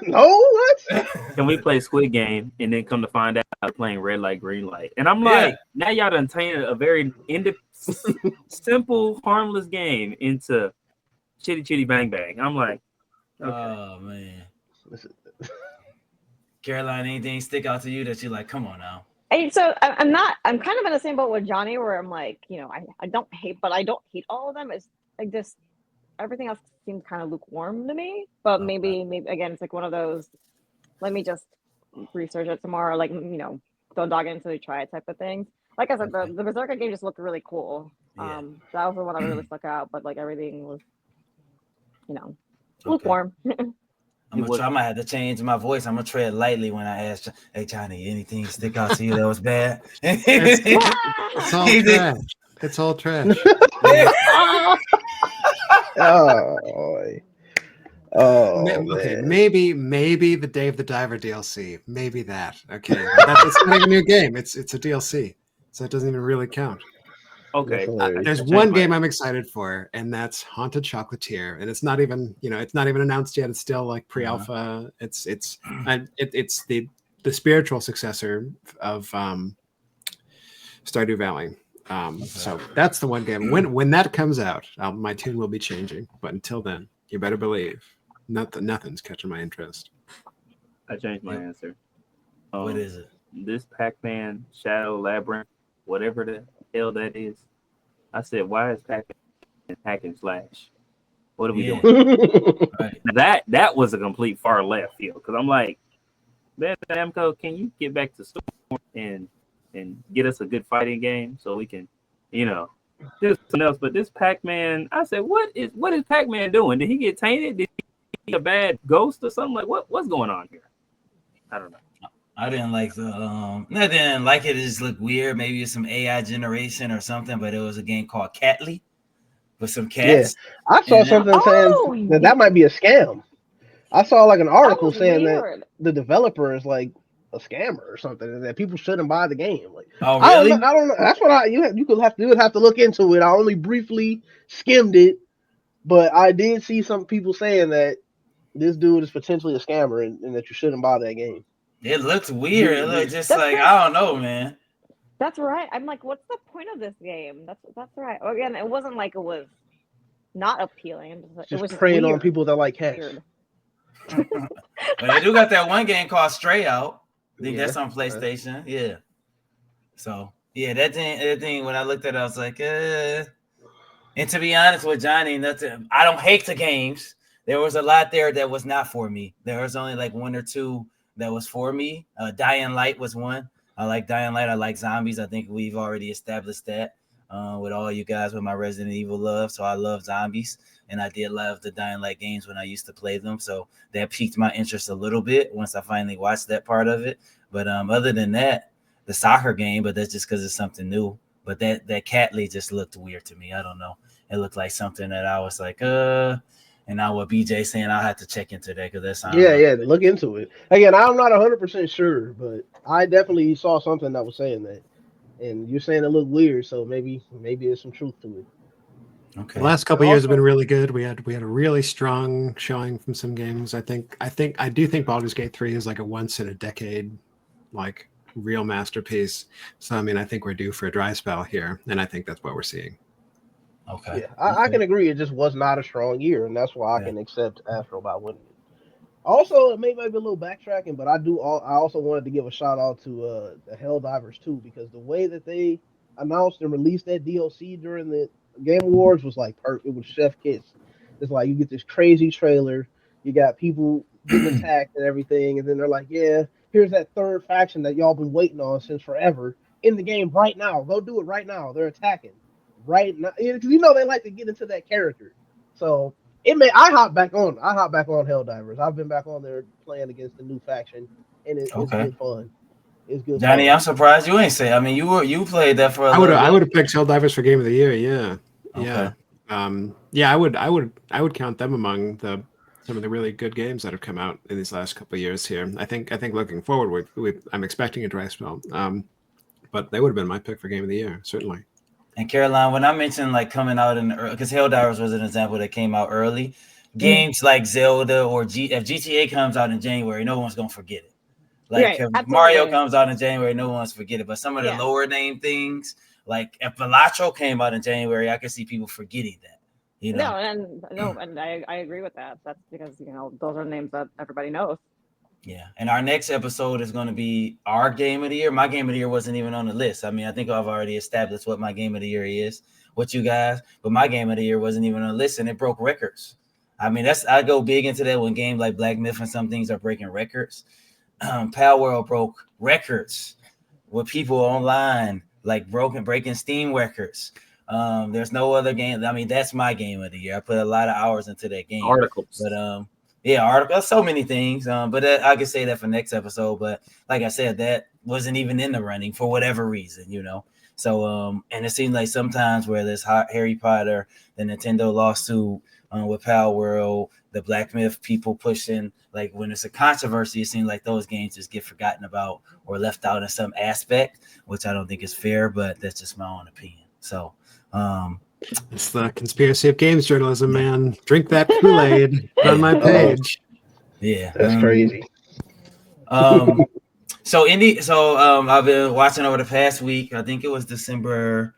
[SPEAKER 3] No, what?
[SPEAKER 4] Can we play Squid Game and then come to find out playing red light, green light? And I'm like, now y'all done tainted a very simple, harmless game into chitty chitty bang bang. I'm like, okay.
[SPEAKER 1] Oh man. Caroline, anything stick out to you that you're like, come on now?
[SPEAKER 2] So I'm kind of in the same boat with Johnny where I'm like, I don't hate all of them. It's like just everything else seems kind of lukewarm to me, but maybe again, it's like one of those, let me just research it tomorrow, like, don't dog it until you try it type of thing. Like I said, the Berserker game just looked really cool. That was the one that really stuck out, but like everything was, lukewarm.
[SPEAKER 1] I might have to change my voice. I'm gonna tread lightly when I ask, hey Johnny, anything stick out to you that was bad?
[SPEAKER 5] It's all trash. It's all trash. Okay, maybe the Dave the Diver DLC. Maybe that. Okay, that's not even a new game. It's a DLC, so it doesn't even really count.
[SPEAKER 4] Okay,
[SPEAKER 5] there's one game I'm excited for, and that's Haunted Chocolatier, and it's not even announced yet. It's still like pre-alpha. It's the spiritual successor of Stardew Valley. So that's the one game. When that comes out, my tune will be changing. But until then, you better believe nothing's catching my interest.
[SPEAKER 4] I changed my answer.
[SPEAKER 1] What is it?
[SPEAKER 4] This Pac-Man Shadow Labyrinth, whatever the hell that is. I said, why is Pac-Man hack and slash? What are we
[SPEAKER 1] Yeah.
[SPEAKER 4] doing?
[SPEAKER 1] Right.
[SPEAKER 4] That was a complete far left field because I'm like, man, Namco, can you get back to Storm and get us a good fighting game so we can, do something else? But this Pac-Man, I said, what is Pac-Man doing? Did he get tainted? Did he be a bad ghost or something? Like what's going on here? I don't know.
[SPEAKER 1] I didn't like the I didn't like it. It just looked weird. Maybe it's some AI generation or something, but it was a game called Catly with some cats.
[SPEAKER 3] I saw something saying that might be a scam. I saw like an article saying that the developer is like a scammer or something, and that people shouldn't buy the game. Like,
[SPEAKER 1] oh really?
[SPEAKER 3] I don't know. That's what you would have to look into it. I only briefly skimmed it, but I did see some people saying that this dude is potentially a scammer and that you shouldn't buy that game.
[SPEAKER 1] It looked weird. It looked just like I don't know, man.
[SPEAKER 2] That's right. I'm like, what's the point of this game? That's right. Again, it wasn't like it was not appealing. It was
[SPEAKER 3] preying on people that like cats.
[SPEAKER 1] But they do got that one game called Stray out. I think that's on PlayStation. Yeah. So yeah, that thing. When I looked at it, I was like, And to be honest with Johnny, nothing. I don't hate the games. There was a lot there that was not for me. There was only like one or two that was for me. Dying Light was one. I like Dying Light. I like zombies. I think we've already established that with all you guys with my Resident Evil love. So I love zombies, and I did love the Dying Light games when I used to play them. So that piqued my interest a little bit once I finally watched that part of it. But other than that, the soccer game, but that's just because it's something new. But that Catly just looked weird to me. I don't know. It looked like something that I was like, And now what BJ saying, I'll have to check into that because that's
[SPEAKER 3] look into it. Again, I'm not 100% sure, but I definitely saw something that was saying that. And you're saying it looked weird, so maybe there's some truth to it.
[SPEAKER 1] Okay.
[SPEAKER 5] The last couple of years have been really good. We had a really strong showing from some games. I do think Baldur's Gate 3 is like a once in a decade, like real masterpiece. So I mean, I think we're due for a dry spell here, and I think that's what we're seeing.
[SPEAKER 1] Okay.
[SPEAKER 3] Yeah, I can agree. It just was not a strong year, and that's why I can accept Astro by winning it. Also, it may be a little backtracking, but I also wanted to give a shout out to the Helldivers 2 because the way that they announced and released that DLC during the Game Awards was like perfect. It was chef kiss. It's like you get this crazy trailer, you got people getting attacked and everything, and then they're like, "Yeah, here's that third faction that y'all been waiting on since forever in the game right now. Go do it right now. They're attacking." Right now, because they like to get into that character. So I hop back on Helldivers. I've been back on there playing against the new faction, and it's good fun. It's good.
[SPEAKER 1] Johnny, I'm surprised you ain't say. I mean, you played that for.
[SPEAKER 5] I would have picked Helldivers for Game of the Year. Yeah, yeah. I would count them among some of the really good games that have come out in these last couple of years here. I think looking forward, I'm expecting a dry spell. But they would have been my pick for Game of the Year, certainly.
[SPEAKER 1] And Caroline, when I mentioned like coming out in because Helldivers was an example that came out early, games like Zelda or if GTA comes out in January, no one's gonna forget it. Like if Mario comes out in January, no one's forget it. But some of the lower name things, like if Velatro came out in January, I could see people forgetting that.
[SPEAKER 2] And I agree with that. That's because those are names that everybody knows.
[SPEAKER 1] Yeah, and our next episode is going to be our game of the year. My game of the year wasn't even on the list. I mean, I think I've already established what my game of the year is with you guys, but my game of the year wasn't even on the list, and it broke records. I mean, I go big into that when games like Black Myth and some things are breaking records. Pal World broke records with people online, like breaking Steam records. There's no other game. I mean, that's my game of the year. I put a lot of hours into that game.
[SPEAKER 4] Articles.
[SPEAKER 1] But articles, so many things. But I could say that for next episode. But like I said, that wasn't even in the running for whatever reason, So, and it seems like sometimes where there's Harry Potter, the Nintendo lawsuit with Pal World, the Black Myth people pushing, like when it's a controversy, it seems like those games just get forgotten about or left out in some aspect, which I don't think is fair, but that's just my own opinion. So,
[SPEAKER 5] it's the conspiracy of games journalism, man. Drink that Kool-Aid on my page.
[SPEAKER 1] Yeah,
[SPEAKER 3] that's crazy.
[SPEAKER 1] So I've been watching over the past week. I think it was December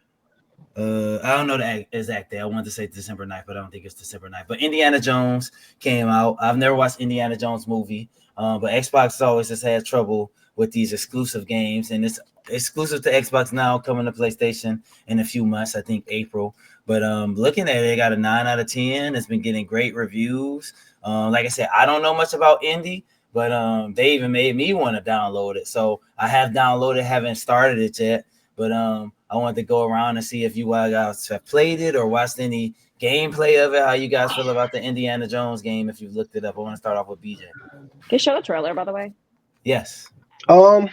[SPEAKER 1] I don't know the exact day. I wanted to say December 9th, but I don't think it's December 9th. But Indiana Jones came out. I've never watched Indiana Jones movie, but Xbox always has had trouble with these exclusive games, and it's exclusive to Xbox now, coming to PlayStation in a few months, I think April. But looking at it, it got a 9 out of 10. It's been getting great reviews. Like I said, I don't know much about indie, but they even made me want to download it. So I have downloaded, haven't started it yet. But I wanted to go around and see if you guys have played it or watched any gameplay of it. How you guys feel about the Indiana Jones game? If you've looked it up, I want to start off with BJ.
[SPEAKER 2] Can you show the trailer, by the way?
[SPEAKER 1] Yes.
[SPEAKER 3] One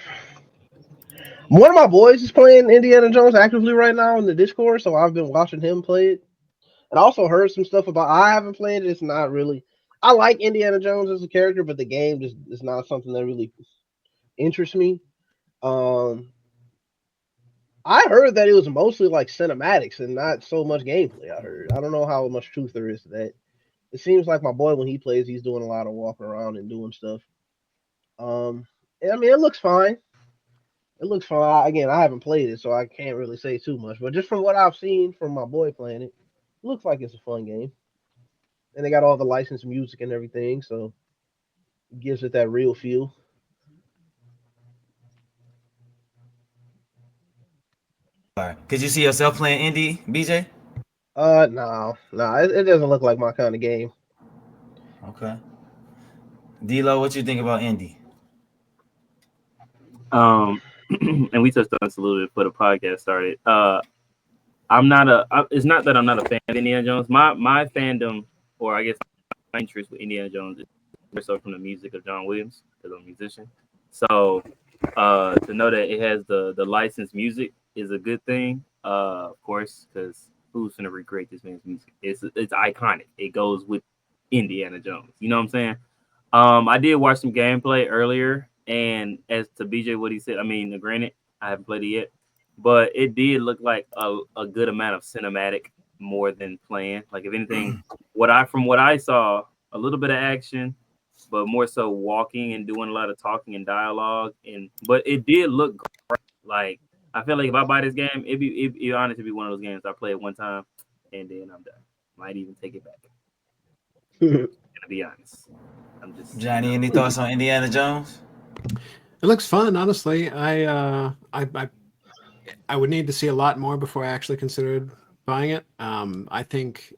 [SPEAKER 3] of my boys is playing Indiana Jones actively right now in the Discord, so I've been watching him play it. And I also heard some stuff about. I haven't played it. It's not really. I like Indiana Jones as a character, but the game just is not something that really interests me. I heard that it was mostly like cinematics and not so much gameplay. I don't know how much truth there is to that. It seems like my boy, when he plays, he's doing a lot of walking around and doing stuff. I mean, it looks fine. It looks fine. Again, I haven't played it, so I can't really say too much. But just from what I've seen from my boy playing it, it looks like it's a fun game. And they got all the licensed music and everything, so it gives it that real feel.
[SPEAKER 1] All right. Could you see yourself playing indie, BJ?
[SPEAKER 3] No, it doesn't look like my kind of game.
[SPEAKER 1] Okay. D-Lo, what you think about indie?
[SPEAKER 4] And we touched on this a little bit before the podcast started. It's not that I'm not a fan of Indiana Jones. My fandom, or I guess my interest with Indiana Jones is more so from the music of John Williams, because I'm a musician. So to know that it has the licensed music is a good thing, of course, because who's gonna recreate this man's music? It's iconic. It goes with Indiana Jones. You know what I'm saying? I did watch some gameplay earlier, and as to BJ what he said, I mean, granted, I haven't played it yet, but it did look like a good amount of cinematic more than playing. Like if anything, from what I saw, a little bit of action, but more so walking and doing a lot of talking and dialogue. But it did look great. Like I feel like if I buy this game, it'd be honest, it'd be one of those games I play it one time and then I'm done. Might even take it back. To be honest. I'm just
[SPEAKER 1] Johnny, any thoughts on Indiana Jones?
[SPEAKER 5] It looks fun, honestly. I would need to see a lot more before I actually considered buying it. I think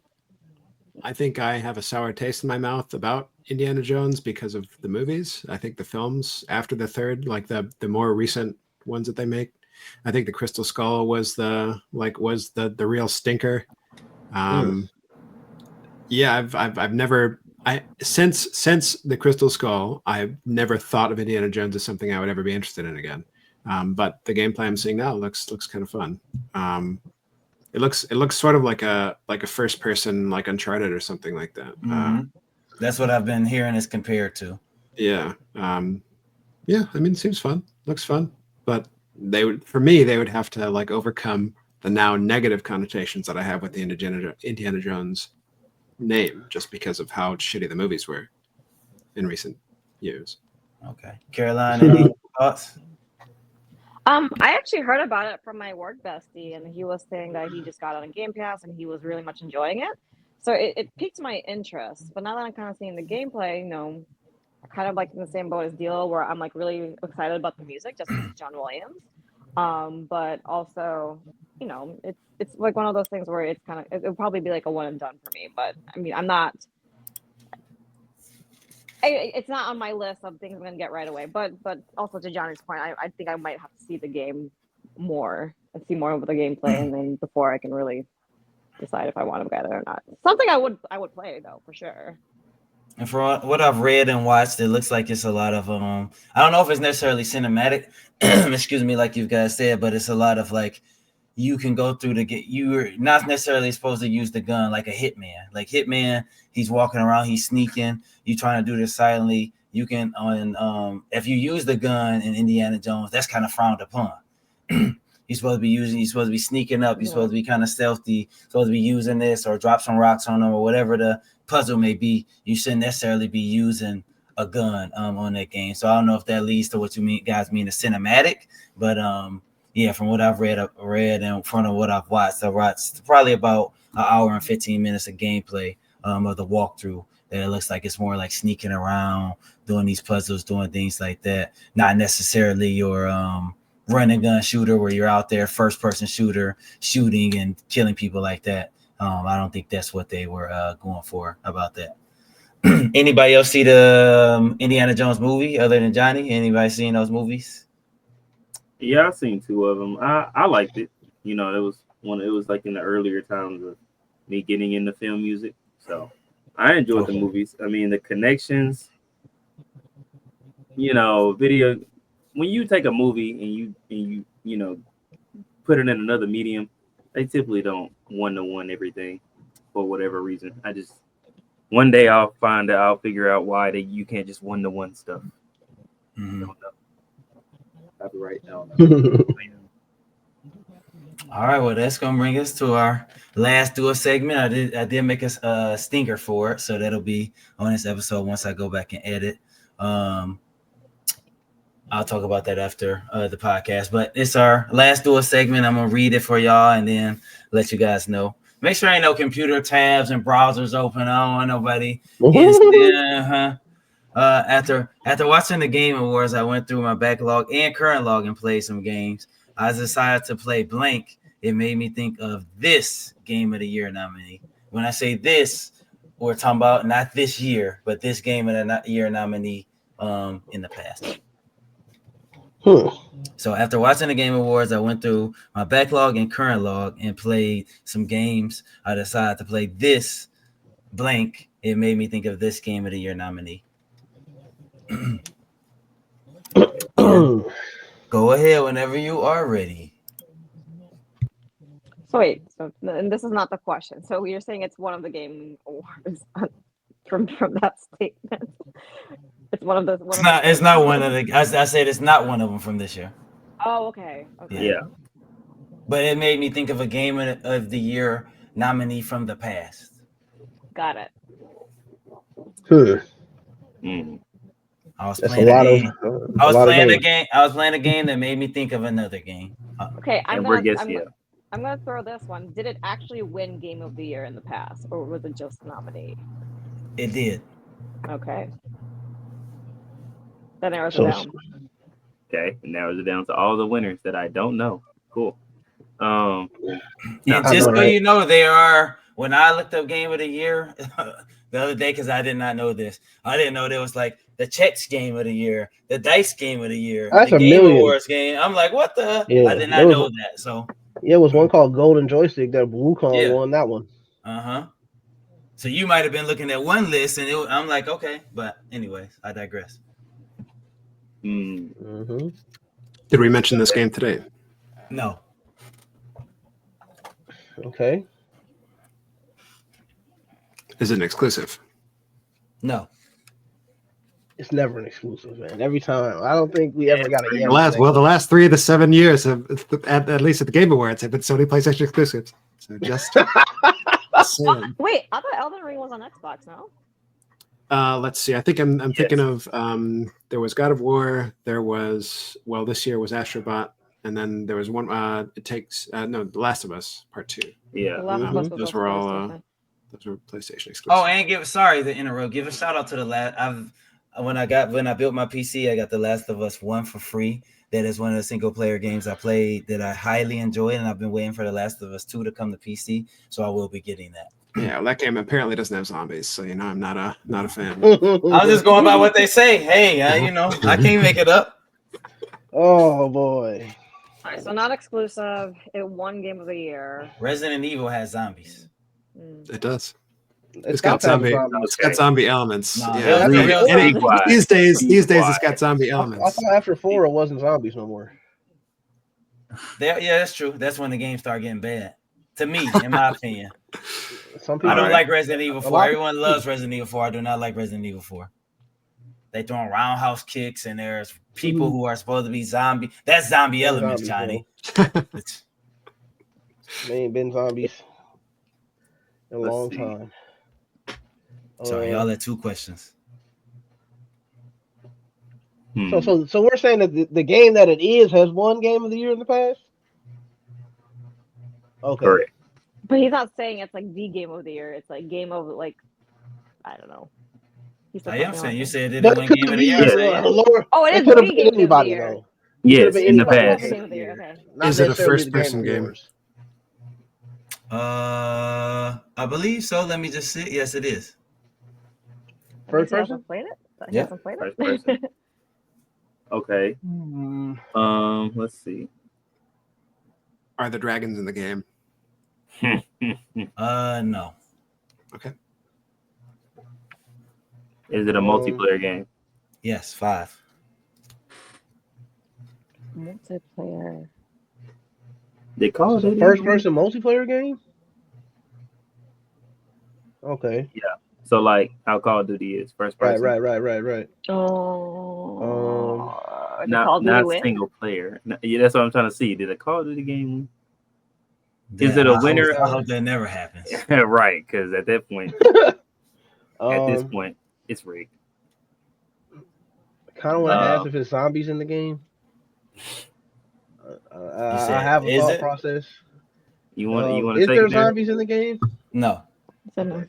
[SPEAKER 5] I have a sour taste in my mouth about Indiana Jones because of the movies. I think the films after the third, like the more recent ones that they make, I think the Crystal Skull was the real stinker. Yeah, I've never since the Crystal Skull, I've never thought of Indiana Jones as something I would ever be interested in again. But the gameplay I'm seeing now looks kind of fun. It looks sort of like a first person, like Uncharted or something like that.
[SPEAKER 1] That's what I've been hearing it's compared to.
[SPEAKER 5] Yeah. Yeah. I mean, it seems fun. Looks fun. But they would have to like overcome the now negative connotations that I have with the Indiana Jones name, just because of how shitty the movies were in recent years.
[SPEAKER 1] Okay. Caroline, any thoughts?
[SPEAKER 2] I actually heard about it from my work bestie, and he was saying that he just got on a Game Pass and he was really much enjoying it. So it piqued my interest. But now that I'm kind of seeing the gameplay, I'm kind of like in the same boat as Deal, where I'm like really excited about the music just because it's John Williams. But also, it's like one of those things where it's kind of it'll probably be like a one and done for me. But I mean, it's not on my list of things I'm gonna get right away. But also to Johnny's point, I think I might have to see the game more and see more of the gameplay, and then before I can really decide if I want to get it or not. Something I would play though for sure.
[SPEAKER 1] And for what I've read and watched, it looks like it's a lot of I don't know if it's necessarily cinematic, excuse me, like you guys said, but it's a lot of like you can go through to get, you're not necessarily supposed to use the gun like a hitman. Like Hitman, he's walking around, he's sneaking, you trying to do this silently. You can if you use the gun in Indiana Jones, that's kind of frowned upon. You're supposed to be sneaking up, you're supposed to be kind of stealthy, supposed to be using this or drop some rocks on them or whatever the puzzle may be. You shouldn't necessarily be using a gun on that game. So I don't know if that leads to what you guys mean a cinematic, but yeah, from what I've read and from what I've watched, I watched probably about an hour and 15 minutes of gameplay of the walkthrough. That it looks like it's more like sneaking around, doing these puzzles, doing things like that. Not necessarily your run and gun shooter where you're out there, first person shooter, shooting and killing people like that. I don't think that's what they were going for about that. Anybody else see the Indiana Jones movie other than Johnny? Anybody seen those movies?
[SPEAKER 4] Yeah, I've seen two of them. I liked it. You know, it was like in the earlier times of me getting into film music. So I enjoyed the movies. I mean, the connections, you know, video when you take a movie and you know put it in another medium, they typically don't one to one everything for whatever reason. I just one day I'll figure out why you can't just one to one stuff.
[SPEAKER 1] Mm-hmm.
[SPEAKER 4] Don't know. I'll be right now.
[SPEAKER 1] All right, well, that's gonna bring us to our last dual segment. I did make a stinger for it, so that'll be on this episode once I go back and edit. I'll talk about that after the podcast, but it's our last dual segment. I'm gonna read it for y'all and then let you guys know. Make sure ain't no computer tabs and browsers open. I don't want nobody. After watching the Game Awards, I went through my backlog and current log and played some games. I decided to play blank. It made me think of this Game of the Year nominee. When I say this, we're talking about not this year, but this Game of the Year nominee in the past. So after watching the Game Awards, I went through my backlog and current log and played some games. I decided to play this blank. It made me think of this Game of the Year nominee. Go ahead whenever you are ready.
[SPEAKER 2] So wait, and this is not the question. So you're saying it's one of the Game Awards from that statement? It's one of those.
[SPEAKER 1] It's not one of the. I said it's not one of them from this year.
[SPEAKER 2] Oh, okay.
[SPEAKER 4] Yeah.
[SPEAKER 1] But it made me think of a Game of the Year nominee from the past.
[SPEAKER 2] Got it.
[SPEAKER 1] I was playing a game. I was playing a game that made me think of another game.
[SPEAKER 2] Okay, I'm gonna throw this one. Did it actually win Game of the Year in the past, or was it just nominee?
[SPEAKER 1] It did.
[SPEAKER 2] Okay. That narrows it down.
[SPEAKER 4] Okay, it narrows it down to all the winners that I don't know. Cool.
[SPEAKER 1] And just so you know, there are. When I looked up Game of the Year the other day, because I did not know this, I didn't know there was like the Chex Game of the Year, the Dice Game of the Year,
[SPEAKER 3] That's
[SPEAKER 1] the
[SPEAKER 3] a
[SPEAKER 1] Game
[SPEAKER 3] million.
[SPEAKER 1] Awards game. I'm like, what the?
[SPEAKER 3] Yeah,
[SPEAKER 1] I did not know that. So
[SPEAKER 3] yeah, it was one called Golden Joystick that Wukong won that one.
[SPEAKER 1] So you might have been looking at one list, and I'm like, okay, but anyways, I digress.
[SPEAKER 5] Did we mention this game today?
[SPEAKER 1] No.
[SPEAKER 3] Okay.
[SPEAKER 5] Is it an exclusive?
[SPEAKER 1] No.
[SPEAKER 3] It's never an exclusive, man. Every time. I don't think we ever got a
[SPEAKER 5] the last 3 of the 7 years, at least at the Game Awards, have been Sony PlayStation exclusives. So just
[SPEAKER 2] Wait, I thought Elden Ring was on Xbox, no?
[SPEAKER 5] Let's see. I think I'm thinking of there was God of War. There was this year was Astrobot, and then there was one. The Last of Us Part 2.
[SPEAKER 4] Yeah,
[SPEAKER 5] those were all those were PlayStation exclusive.
[SPEAKER 1] Oh, and give a shout out to the last. When I built my PC, I got The Last of Us 1 for free. That is one of the single player games I played that I highly enjoyed, and I've been waiting for The Last of Us 2 to come to PC, so I will be getting that.
[SPEAKER 5] Yeah, well, that game apparently doesn't have zombies, so I'm not a fan.
[SPEAKER 1] I'm just going by what they say. Hey, I can't make it up.
[SPEAKER 3] Oh boy!
[SPEAKER 2] All right, so not exclusive. It won Game of the Year.
[SPEAKER 1] Resident Evil has zombies.
[SPEAKER 5] It does.
[SPEAKER 3] It's got zombie
[SPEAKER 5] elements.
[SPEAKER 1] No,
[SPEAKER 5] yeah. These days it's got zombie elements.
[SPEAKER 3] I thought after 4 it wasn't zombies no more.
[SPEAKER 1] Yeah, that's true. That's when the games start getting bad. To me, in my opinion.
[SPEAKER 3] Some people
[SPEAKER 1] I don't like Resident Evil 4. Everyone loves Resident Evil 4. I do not like Resident Evil 4. They throwing roundhouse kicks, and there's people who are supposed to be zombie. That's zombie elements, Johnny.
[SPEAKER 3] They ain't been zombies in a long time.
[SPEAKER 1] Sorry, y'all had 2 questions.
[SPEAKER 3] So we're saying that the game that it is has won Game of the Year in the past? Okay.
[SPEAKER 4] Correct.
[SPEAKER 2] But he's not saying it's like the game of the year. It's like game of like I don't know. He said
[SPEAKER 1] I am
[SPEAKER 2] something
[SPEAKER 1] saying
[SPEAKER 2] like
[SPEAKER 1] you
[SPEAKER 2] that.
[SPEAKER 1] said did it
[SPEAKER 3] But
[SPEAKER 1] win
[SPEAKER 3] it could
[SPEAKER 1] game of the year. I
[SPEAKER 4] Yes.
[SPEAKER 1] said, yeah.
[SPEAKER 3] lower.
[SPEAKER 2] Oh,
[SPEAKER 3] It
[SPEAKER 2] it
[SPEAKER 3] could
[SPEAKER 2] is
[SPEAKER 3] have
[SPEAKER 2] the
[SPEAKER 3] been
[SPEAKER 2] game of the
[SPEAKER 3] anybody
[SPEAKER 2] year.
[SPEAKER 3] though. It could have
[SPEAKER 4] Yes,
[SPEAKER 3] been
[SPEAKER 4] in the
[SPEAKER 3] anybody.
[SPEAKER 4] past.
[SPEAKER 2] Game of the year. Okay.
[SPEAKER 3] Not
[SPEAKER 5] Is it a
[SPEAKER 3] necessarily the
[SPEAKER 5] first-person
[SPEAKER 3] Game
[SPEAKER 5] game?
[SPEAKER 3] Awards.
[SPEAKER 1] I believe so. Let me just see. Yes, it is.
[SPEAKER 2] That
[SPEAKER 3] First
[SPEAKER 2] means he hasn't
[SPEAKER 3] person?
[SPEAKER 2] played it. He
[SPEAKER 1] Yeah.
[SPEAKER 2] hasn't played
[SPEAKER 4] First
[SPEAKER 2] it.
[SPEAKER 4] person. Okay.
[SPEAKER 3] Hmm.
[SPEAKER 4] Let's see.
[SPEAKER 5] Are the dragons in the game?
[SPEAKER 1] No.
[SPEAKER 5] Okay.
[SPEAKER 4] Is it a multiplayer game?
[SPEAKER 1] Yes, 5.
[SPEAKER 2] Multiplayer.
[SPEAKER 4] They call
[SPEAKER 3] Is this
[SPEAKER 4] it
[SPEAKER 3] a first person multiplayer game? Okay.
[SPEAKER 4] So like how Call of Duty is first
[SPEAKER 3] Right,
[SPEAKER 4] person.
[SPEAKER 3] right.
[SPEAKER 2] Oh. Did
[SPEAKER 4] Not
[SPEAKER 2] Call of Duty
[SPEAKER 4] not
[SPEAKER 2] win?
[SPEAKER 4] single player. Yeah, that's what I'm trying to see. Did a Call of Duty game?
[SPEAKER 1] Yeah,
[SPEAKER 4] Is it a winner?
[SPEAKER 1] I hope that never happens.
[SPEAKER 4] Right, because at that point, at this
[SPEAKER 3] Um,
[SPEAKER 4] point, it's rigged.
[SPEAKER 3] kind of want to ask
[SPEAKER 4] Uh,
[SPEAKER 3] if it's zombies in the game.
[SPEAKER 1] You
[SPEAKER 3] I
[SPEAKER 1] said,
[SPEAKER 3] have a
[SPEAKER 1] is
[SPEAKER 3] thought
[SPEAKER 1] it?
[SPEAKER 3] process.
[SPEAKER 4] you want to
[SPEAKER 3] Is
[SPEAKER 4] take
[SPEAKER 3] there
[SPEAKER 4] it there?
[SPEAKER 3] zombies in the game?
[SPEAKER 1] No.
[SPEAKER 2] So no.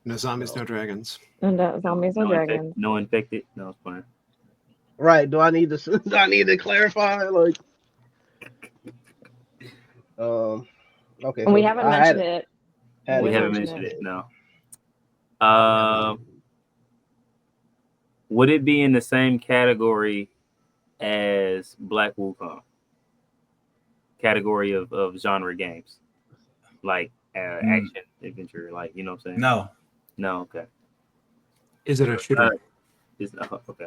[SPEAKER 5] No zombies, no dragons.
[SPEAKER 2] And zombies or dragons.
[SPEAKER 4] No infected. No, it's fine.
[SPEAKER 3] Right. Do I need to? Do I need to clarify? Like, okay.
[SPEAKER 2] And we
[SPEAKER 3] so
[SPEAKER 2] haven't
[SPEAKER 3] I
[SPEAKER 2] mentioned it.
[SPEAKER 3] had
[SPEAKER 4] We
[SPEAKER 3] it.
[SPEAKER 4] haven't mentioned it. No. Would it be in the same category as Black Wukong? Category of genre games, like action adventure, like you know what I'm saying?
[SPEAKER 1] No.
[SPEAKER 4] No. Okay.
[SPEAKER 5] Is it a shooter?
[SPEAKER 4] Okay.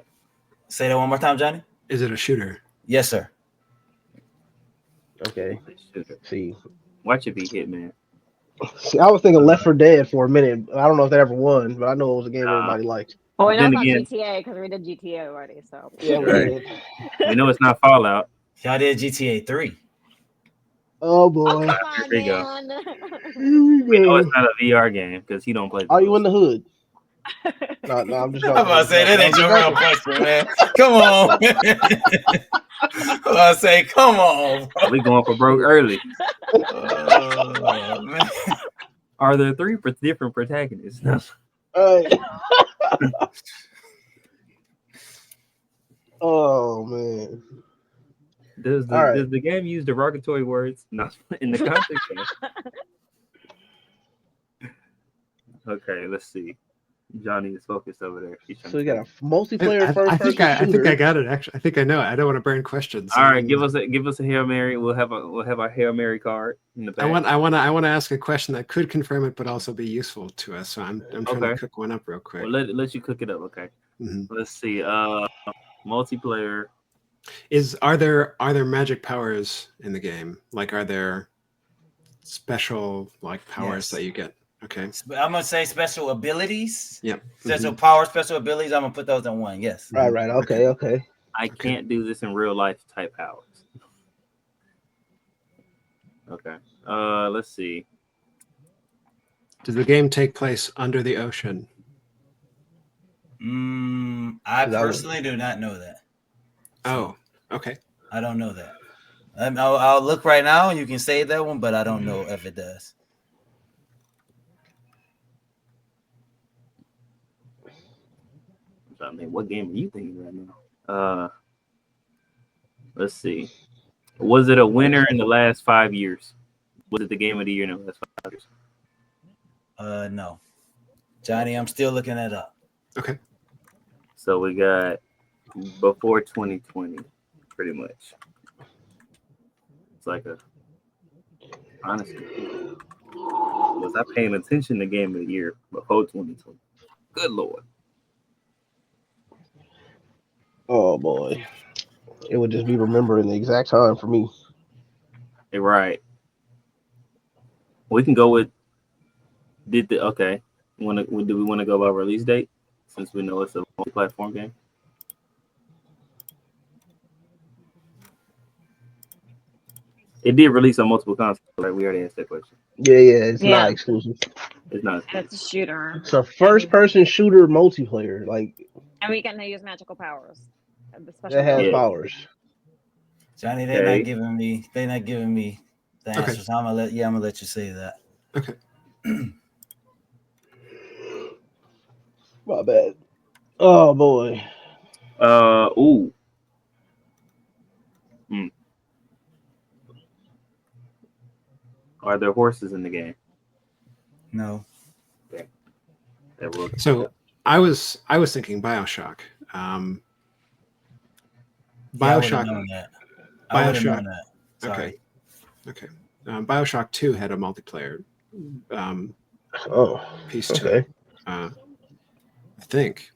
[SPEAKER 1] Say that one more time, Johnny.
[SPEAKER 5] Is it a shooter?
[SPEAKER 1] Yes, sir.
[SPEAKER 3] Okay. See,
[SPEAKER 4] Watch it be Hitman.
[SPEAKER 3] I was thinking Left 4 Dead for a minute. I don't know if that ever won, but I know it was a game everybody liked.
[SPEAKER 2] Well, we know
[SPEAKER 4] Then
[SPEAKER 2] it's not
[SPEAKER 4] again-
[SPEAKER 2] GTA because we did GTA already. So
[SPEAKER 3] Yeah, we
[SPEAKER 4] Right.
[SPEAKER 3] did.
[SPEAKER 4] We know it's not Fallout.
[SPEAKER 1] Y'all did GTA 3.
[SPEAKER 3] Oh boy.
[SPEAKER 2] come on,
[SPEAKER 4] Here you go.
[SPEAKER 2] man.
[SPEAKER 4] We know it's not a VR game because he don't play.
[SPEAKER 3] Are you in
[SPEAKER 4] those.
[SPEAKER 3] the hood? No, I'm just joking.
[SPEAKER 1] I'm about to say that ain't
[SPEAKER 3] I'm
[SPEAKER 1] your
[SPEAKER 3] just
[SPEAKER 1] real
[SPEAKER 3] joking.
[SPEAKER 1] question, man. Come on. I'm about to say, come on. Bro.
[SPEAKER 4] We going for broke early.
[SPEAKER 1] Man.
[SPEAKER 4] Are there 3 different protagonists? No.
[SPEAKER 3] Oh man.
[SPEAKER 4] Does the game use derogatory words? No, in the context. Okay, let's see. Johnny is focused over there.
[SPEAKER 3] So you got a multiplayer
[SPEAKER 5] I
[SPEAKER 3] first-person
[SPEAKER 5] think I
[SPEAKER 3] shooter.
[SPEAKER 5] got it. Actually, I think I know it. I don't want to burn questions.
[SPEAKER 4] All right, give us a Hail Mary. We'll have a Hail Mary card in the back.
[SPEAKER 5] I want to ask a question that could confirm it, but also be useful to us. So I'm trying to cook one up real quick.
[SPEAKER 4] Well, let you cook it up. Okay.
[SPEAKER 5] Mhm.
[SPEAKER 4] Let's see. Multiplayer.
[SPEAKER 5] Are there magic powers in the game? Like, are there special like powers that you get? Okay.
[SPEAKER 1] I'm gonna say special abilities.
[SPEAKER 5] Yep.
[SPEAKER 1] Special power, special abilities. I'm gonna put those in one. Yes.
[SPEAKER 3] Right. Okay.
[SPEAKER 4] I can't do this in real life type powers. Okay. Let's see.
[SPEAKER 5] Does the game take place under the ocean?
[SPEAKER 1] I personally do not know that.
[SPEAKER 5] Oh, okay.
[SPEAKER 1] I don't know that. I'll look right now. You can save that one, but I don't know if it does.
[SPEAKER 4] I mean, what game are you thinking right now? Let's see. Was it a winner in the last 5 years? Was it the game of the year in the last 5 years?
[SPEAKER 1] No. Johnny, I'm still looking that up.
[SPEAKER 5] Okay.
[SPEAKER 4] So we got before 2020, pretty much. It's like honestly, was I paying attention to game of the year before 2020? Good Lord.
[SPEAKER 3] Oh boy. It would just be remembering the exact time for me.
[SPEAKER 4] You're right. We can go with okay. Do we want to go by release date since we know it's a multi-platform game? It did release on multiple consoles, right? We already asked that question.
[SPEAKER 3] Yeah. It's not exclusive.
[SPEAKER 4] It's not.
[SPEAKER 2] That's a shooter.
[SPEAKER 3] It's a first-person shooter multiplayer. Like
[SPEAKER 2] And we can use magical powers.
[SPEAKER 3] that has
[SPEAKER 4] Yeah.
[SPEAKER 3] powers.
[SPEAKER 1] Johnny, they're not giving me the
[SPEAKER 5] Okay.
[SPEAKER 1] answer. So I'm gonna let you say that.
[SPEAKER 5] Okay.
[SPEAKER 3] My bad. Oh boy.
[SPEAKER 4] Ooh. Are there horses in the game?
[SPEAKER 1] No.
[SPEAKER 4] That will.
[SPEAKER 5] So I was thinking BioShock.
[SPEAKER 1] Yeah, I would have
[SPEAKER 5] BioShock.
[SPEAKER 1] known that. I would have known
[SPEAKER 5] BioShock.
[SPEAKER 1] that. Sorry.
[SPEAKER 5] Okay. BioShock 2 had a multiplayer
[SPEAKER 3] Oh,
[SPEAKER 5] piece to
[SPEAKER 3] okay.
[SPEAKER 5] it. I think.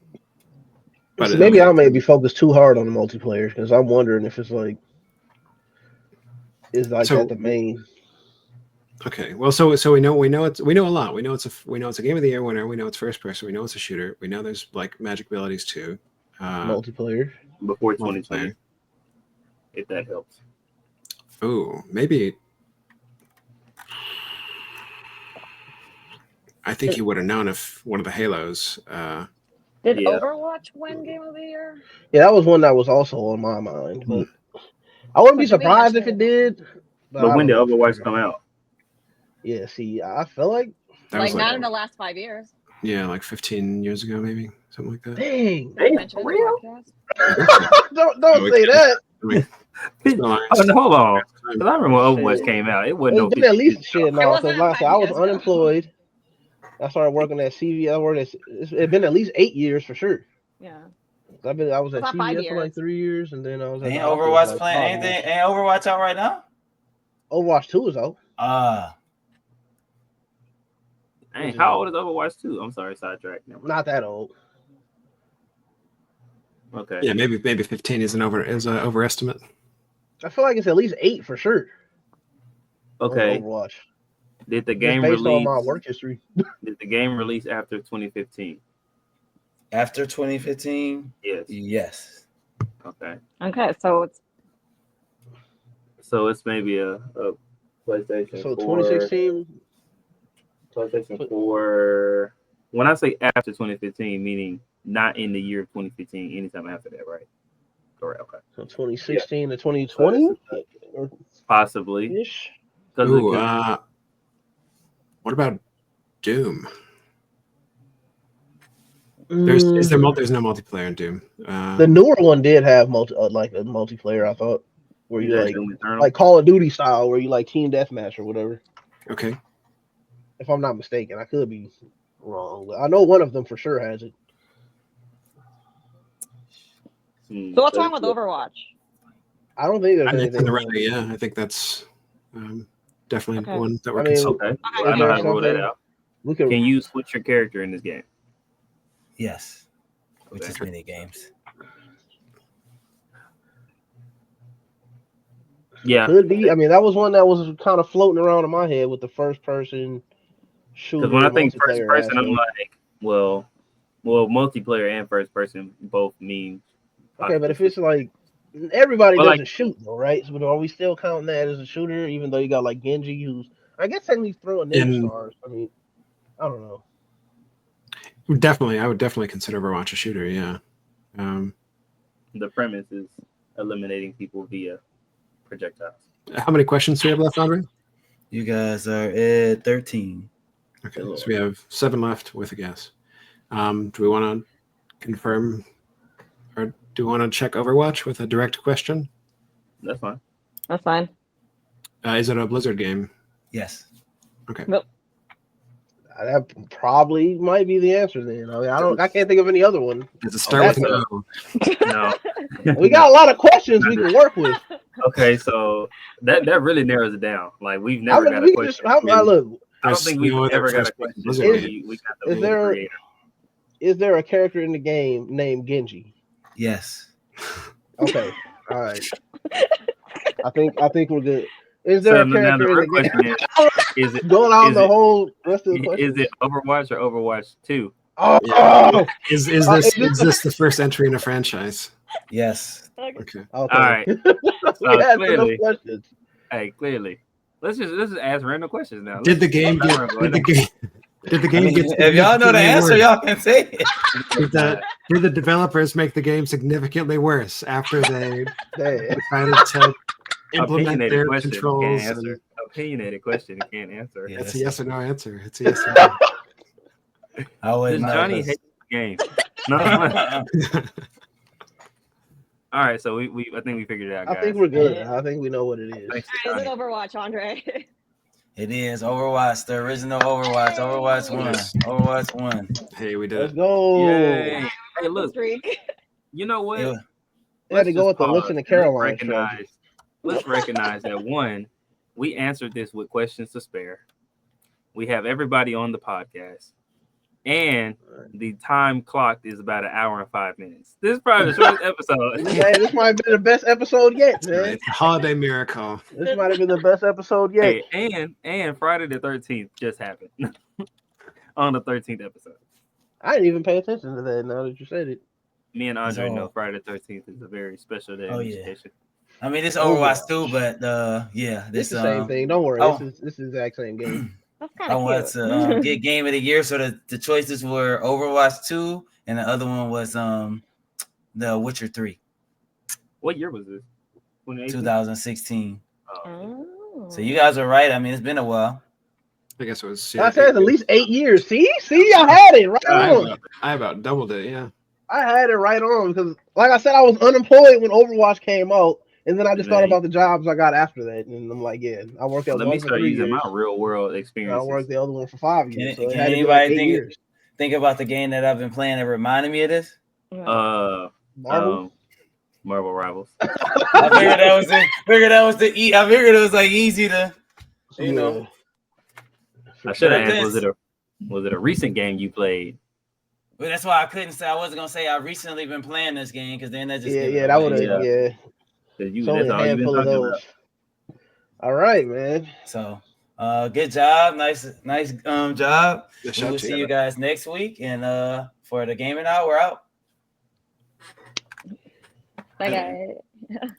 [SPEAKER 5] But
[SPEAKER 3] So maybe I may be focused too hard on the multiplayer because I'm wondering if it's like that the main.
[SPEAKER 5] Okay. Well, so we know a lot. We know it's a game of the year winner. We know it's first person. We know it's a shooter. We know there's like magic abilities too.
[SPEAKER 3] Multiplayer
[SPEAKER 4] before 2020,
[SPEAKER 5] multiplayer.
[SPEAKER 4] if that helps.
[SPEAKER 5] Oh, maybe. I think he would have known if one of the Halos.
[SPEAKER 2] Did
[SPEAKER 4] Yeah.
[SPEAKER 2] Overwatch win Game of the Year?
[SPEAKER 3] Yeah, that was one that was also on my mind, but I wouldn't be
[SPEAKER 2] But did we
[SPEAKER 3] surprised if
[SPEAKER 2] actually-
[SPEAKER 3] it did.
[SPEAKER 4] But
[SPEAKER 3] I
[SPEAKER 4] when did
[SPEAKER 3] don't know for
[SPEAKER 4] Overwatch
[SPEAKER 3] sure.
[SPEAKER 4] come out?
[SPEAKER 3] Yeah, see, I feel like
[SPEAKER 5] That
[SPEAKER 2] Like
[SPEAKER 5] was
[SPEAKER 2] not in the last 5 years.
[SPEAKER 5] yeah, like 15 years ago, maybe something like that.
[SPEAKER 3] dang.
[SPEAKER 2] Did I mention
[SPEAKER 4] for
[SPEAKER 2] it in
[SPEAKER 4] real?
[SPEAKER 2] the podcast?
[SPEAKER 5] I think so.
[SPEAKER 3] don't
[SPEAKER 5] we
[SPEAKER 3] say
[SPEAKER 5] can-
[SPEAKER 3] that.
[SPEAKER 5] I mean, it's been a long
[SPEAKER 4] Oh, no, hold on.
[SPEAKER 5] time.
[SPEAKER 4] Because I remember when Overwatch
[SPEAKER 3] Shit.
[SPEAKER 4] came out. It wasn't no
[SPEAKER 3] It's been at
[SPEAKER 4] 15
[SPEAKER 3] least shit no,
[SPEAKER 2] wasn't
[SPEAKER 3] because like I said,
[SPEAKER 2] 5
[SPEAKER 3] I was
[SPEAKER 2] years ago.
[SPEAKER 3] unemployed. I started working at CV. It's been at least 8 years for sure.
[SPEAKER 2] Yeah.
[SPEAKER 3] I was at
[SPEAKER 2] It's not 5
[SPEAKER 3] CVS for like
[SPEAKER 2] years.
[SPEAKER 3] 3 years, and then I was at
[SPEAKER 1] Ain't
[SPEAKER 3] the office
[SPEAKER 1] Overwatch
[SPEAKER 3] like
[SPEAKER 1] playing
[SPEAKER 3] 5
[SPEAKER 1] anything?
[SPEAKER 3] years.
[SPEAKER 1] Ain't Overwatch out right now?
[SPEAKER 3] Overwatch 2 is out.
[SPEAKER 4] Dang, how old is Overwatch 2? I'm sorry, sidetrack. Never mind.
[SPEAKER 3] Not that old.
[SPEAKER 4] Okay.
[SPEAKER 5] Yeah, maybe 15 is an overestimate.
[SPEAKER 3] I feel like it's at least 8 for sure.
[SPEAKER 4] Okay.
[SPEAKER 3] On Overwatch.
[SPEAKER 4] Did the
[SPEAKER 3] Just
[SPEAKER 4] game
[SPEAKER 3] based on
[SPEAKER 4] release?
[SPEAKER 3] my work history.
[SPEAKER 4] Did the game release after 2015?
[SPEAKER 1] After 2015?
[SPEAKER 4] Yes.
[SPEAKER 1] Yes.
[SPEAKER 4] Okay.
[SPEAKER 2] Okay, so
[SPEAKER 4] it's maybe a PlayStation
[SPEAKER 3] So
[SPEAKER 4] 4.
[SPEAKER 3] 2016.
[SPEAKER 4] PlayStation 4. When I say after 2015, meaning not in the year of 2015, anytime after that, right? Correct. Okay.
[SPEAKER 3] So 2016 to 2020 or
[SPEAKER 4] Possibly.
[SPEAKER 3] ish.
[SPEAKER 5] Ooh, what about Doom? There's no multiplayer in Doom.
[SPEAKER 3] The newer one did have like a multiplayer. I thought where you like
[SPEAKER 4] Doom Eternal?
[SPEAKER 3] like Call of Duty style, where you like team deathmatch or whatever.
[SPEAKER 5] Okay.
[SPEAKER 3] If I'm not mistaken, I could be wrong. But I know one of them for sure has it.
[SPEAKER 2] so what's wrong with Overwatch?
[SPEAKER 3] I don't think there's
[SPEAKER 5] I think
[SPEAKER 3] anything.
[SPEAKER 5] in the running, yeah, I think that's definitely
[SPEAKER 2] Okay.
[SPEAKER 5] one that we're
[SPEAKER 3] I mean,
[SPEAKER 5] consulting.
[SPEAKER 4] Okay.
[SPEAKER 2] Okay.
[SPEAKER 4] I know how to
[SPEAKER 3] Is
[SPEAKER 4] rule
[SPEAKER 3] there
[SPEAKER 4] that out.
[SPEAKER 3] We could.
[SPEAKER 4] Can you switch your character in this game?
[SPEAKER 1] Yes. Which is
[SPEAKER 4] Okay.
[SPEAKER 1] mini games.
[SPEAKER 4] Yeah.
[SPEAKER 3] Could be. I mean, that was one that was kind of floating around in my head with the first person shooter.
[SPEAKER 4] Because when I think first
[SPEAKER 3] multiplayer
[SPEAKER 4] person, I'm
[SPEAKER 3] aspect.
[SPEAKER 4] like, well, multiplayer and first person both mean.
[SPEAKER 3] Okay, but if it's like everybody
[SPEAKER 4] Well,
[SPEAKER 3] doesn't
[SPEAKER 4] like-
[SPEAKER 3] shoot though, right? So are we still counting that as a shooter, even though you got like Genji, who's I guess technically throwing ninja stars. I mean, I don't know.
[SPEAKER 5] Definitely, I would definitely consider Overwatch a shooter. Yeah.
[SPEAKER 4] The premise is eliminating people via projectiles.
[SPEAKER 5] How many questions do we have left, Andre?
[SPEAKER 1] You guys are at 13.
[SPEAKER 5] Okay, so we have 7 left with a guess. Do we want to confirm, or do we want to check Overwatch with a direct question?
[SPEAKER 4] That's fine.
[SPEAKER 2] That's fine.
[SPEAKER 5] Is it a Blizzard game?
[SPEAKER 1] Yes.
[SPEAKER 5] Okay.
[SPEAKER 2] Nope.
[SPEAKER 3] That probably might be the answer then. I mean, I can't think of any other one.
[SPEAKER 5] Does it start with
[SPEAKER 3] that's
[SPEAKER 5] an O?
[SPEAKER 4] No.
[SPEAKER 3] We got a lot of questions we can work with.
[SPEAKER 4] Okay, so that really narrows it down. Like we've never got a
[SPEAKER 3] we
[SPEAKER 4] question.
[SPEAKER 3] look.
[SPEAKER 4] I don't
[SPEAKER 5] There's
[SPEAKER 4] think we've
[SPEAKER 5] no other
[SPEAKER 4] ever got a
[SPEAKER 5] first-person
[SPEAKER 4] question.
[SPEAKER 5] Blizzard
[SPEAKER 3] Is-
[SPEAKER 5] game.
[SPEAKER 4] We got the
[SPEAKER 3] is there-
[SPEAKER 4] creator.
[SPEAKER 3] Is there a character in the game named Genji?
[SPEAKER 1] Yes.
[SPEAKER 3] Okay, all right. I think we're good. Is there
[SPEAKER 4] So
[SPEAKER 3] a
[SPEAKER 4] now
[SPEAKER 3] character
[SPEAKER 4] the
[SPEAKER 3] in
[SPEAKER 4] real
[SPEAKER 3] the game?
[SPEAKER 4] question is it
[SPEAKER 3] Going on
[SPEAKER 4] is
[SPEAKER 3] the
[SPEAKER 4] it-
[SPEAKER 3] whole rest of the questions.
[SPEAKER 4] is it Overwatch or Overwatch 2?
[SPEAKER 3] Oh,
[SPEAKER 5] Yeah. Is this
[SPEAKER 3] is this
[SPEAKER 5] is this the first entry in a franchise?
[SPEAKER 1] Yes.
[SPEAKER 5] Okay.
[SPEAKER 3] okay.
[SPEAKER 4] All right.
[SPEAKER 3] we had enough
[SPEAKER 4] Clearly.
[SPEAKER 3] questions.
[SPEAKER 4] Hey, clearly. Let's just ask random questions now.
[SPEAKER 5] Did the game get? Did the game? Did the
[SPEAKER 1] I
[SPEAKER 5] game
[SPEAKER 1] mean,
[SPEAKER 5] get?
[SPEAKER 1] if y'all know the
[SPEAKER 5] significantly
[SPEAKER 1] answer,
[SPEAKER 5] worse?
[SPEAKER 1] y'all can say it.
[SPEAKER 5] Did the developers make the game significantly worse after they
[SPEAKER 3] Damn.
[SPEAKER 5] decided to implement
[SPEAKER 4] Opinionated
[SPEAKER 5] their
[SPEAKER 4] question.
[SPEAKER 5] controls?
[SPEAKER 4] Can't answer. opinionated question and can't answer.
[SPEAKER 1] Yeah.
[SPEAKER 5] It's a yes or no answer. It's a yes or no.
[SPEAKER 1] I wouldn't
[SPEAKER 4] Does
[SPEAKER 1] know.
[SPEAKER 4] Johnny hate the game? No. All right, so we I think we figured it out, guys.
[SPEAKER 3] I think we're good. I think we know what it is.
[SPEAKER 4] Thanks,
[SPEAKER 2] Is
[SPEAKER 4] Johnny.
[SPEAKER 2] it Overwatch, Andre?
[SPEAKER 1] It is Overwatch, the original Overwatch. Overwatch 1. Overwatch 1.
[SPEAKER 5] Hey, we did
[SPEAKER 3] Let's
[SPEAKER 5] it.
[SPEAKER 3] go.
[SPEAKER 4] Yay! Hey, look,
[SPEAKER 2] Streak.
[SPEAKER 4] you know what?
[SPEAKER 1] It-
[SPEAKER 3] You had to go with the
[SPEAKER 4] pause
[SPEAKER 3] listen to
[SPEAKER 4] and let's
[SPEAKER 3] Caroline strategy.
[SPEAKER 4] Let's recognize that one, we answered this with questions to spare. We have everybody on the podcast, and the time clocked is about an hour and 5 minutes. This is probably the shortest episode.
[SPEAKER 3] Hey, this might have been the best episode yet, man.
[SPEAKER 5] It's a holiday miracle.
[SPEAKER 3] This might have been the best episode yet.
[SPEAKER 4] Hey, and Friday the 13th just happened on the 13th episode.
[SPEAKER 3] I didn't even pay attention to that now that you said it.
[SPEAKER 4] Me and Andre
[SPEAKER 1] So-
[SPEAKER 4] know Friday the 13th is a very special day
[SPEAKER 1] Oh,
[SPEAKER 4] in
[SPEAKER 1] yeah.
[SPEAKER 4] education.
[SPEAKER 1] I mean, it's Overwatch 2, but yeah,
[SPEAKER 3] It's
[SPEAKER 1] this
[SPEAKER 3] the same thing. Don't worry.
[SPEAKER 1] oh.
[SPEAKER 3] This is the exact same game.
[SPEAKER 2] That's kind
[SPEAKER 1] I
[SPEAKER 2] of
[SPEAKER 1] wanted
[SPEAKER 2] cute.
[SPEAKER 1] to get Game of the Year. So the choices were Overwatch 2, and the other one was The Witcher 3,
[SPEAKER 4] What year was this? 2018?
[SPEAKER 1] 2016.
[SPEAKER 4] Oh,
[SPEAKER 2] Oh.
[SPEAKER 1] So you guys are right. I mean, it's been a while.
[SPEAKER 5] I guess it was.
[SPEAKER 3] I said at least 8 years. See, I had it right on.
[SPEAKER 5] I about doubled it. Yeah.
[SPEAKER 3] I had it right on because, like I said, I was unemployed when Overwatch came out, and then I just thought
[SPEAKER 4] Dang.
[SPEAKER 3] about the jobs I got after that, and I'm like, yeah, I worked at
[SPEAKER 4] let me
[SPEAKER 3] one for
[SPEAKER 4] start
[SPEAKER 3] 3
[SPEAKER 4] using
[SPEAKER 3] years.
[SPEAKER 4] my real world
[SPEAKER 3] And I
[SPEAKER 4] experiences.
[SPEAKER 3] worked the other one for 5 years.
[SPEAKER 1] Can
[SPEAKER 3] So it
[SPEAKER 1] can
[SPEAKER 3] had to be
[SPEAKER 1] anybody
[SPEAKER 3] like 8 years.
[SPEAKER 1] think about the game that I've been playing that reminded me of this?
[SPEAKER 4] Marvel Rivals.
[SPEAKER 1] I figured that was it. I figured it was like easy to, you know.
[SPEAKER 4] I should have
[SPEAKER 1] But
[SPEAKER 4] asked, was it a recent game you played?
[SPEAKER 1] But that's why I couldn't say. I wasn't gonna say I recently been playing this game because then that just
[SPEAKER 3] Yeah, that would have,
[SPEAKER 4] Yeah.
[SPEAKER 3] It's only
[SPEAKER 4] That's
[SPEAKER 3] a
[SPEAKER 4] all you've been
[SPEAKER 3] handful of
[SPEAKER 4] talking
[SPEAKER 3] those.
[SPEAKER 4] about.
[SPEAKER 3] All right, man.
[SPEAKER 1] So, good job, nice job.
[SPEAKER 5] The
[SPEAKER 1] We
[SPEAKER 5] show
[SPEAKER 1] will
[SPEAKER 5] to
[SPEAKER 1] see
[SPEAKER 5] you.
[SPEAKER 1] you guys next week, and for the gaming hour, we're out.
[SPEAKER 2] Bye, guys.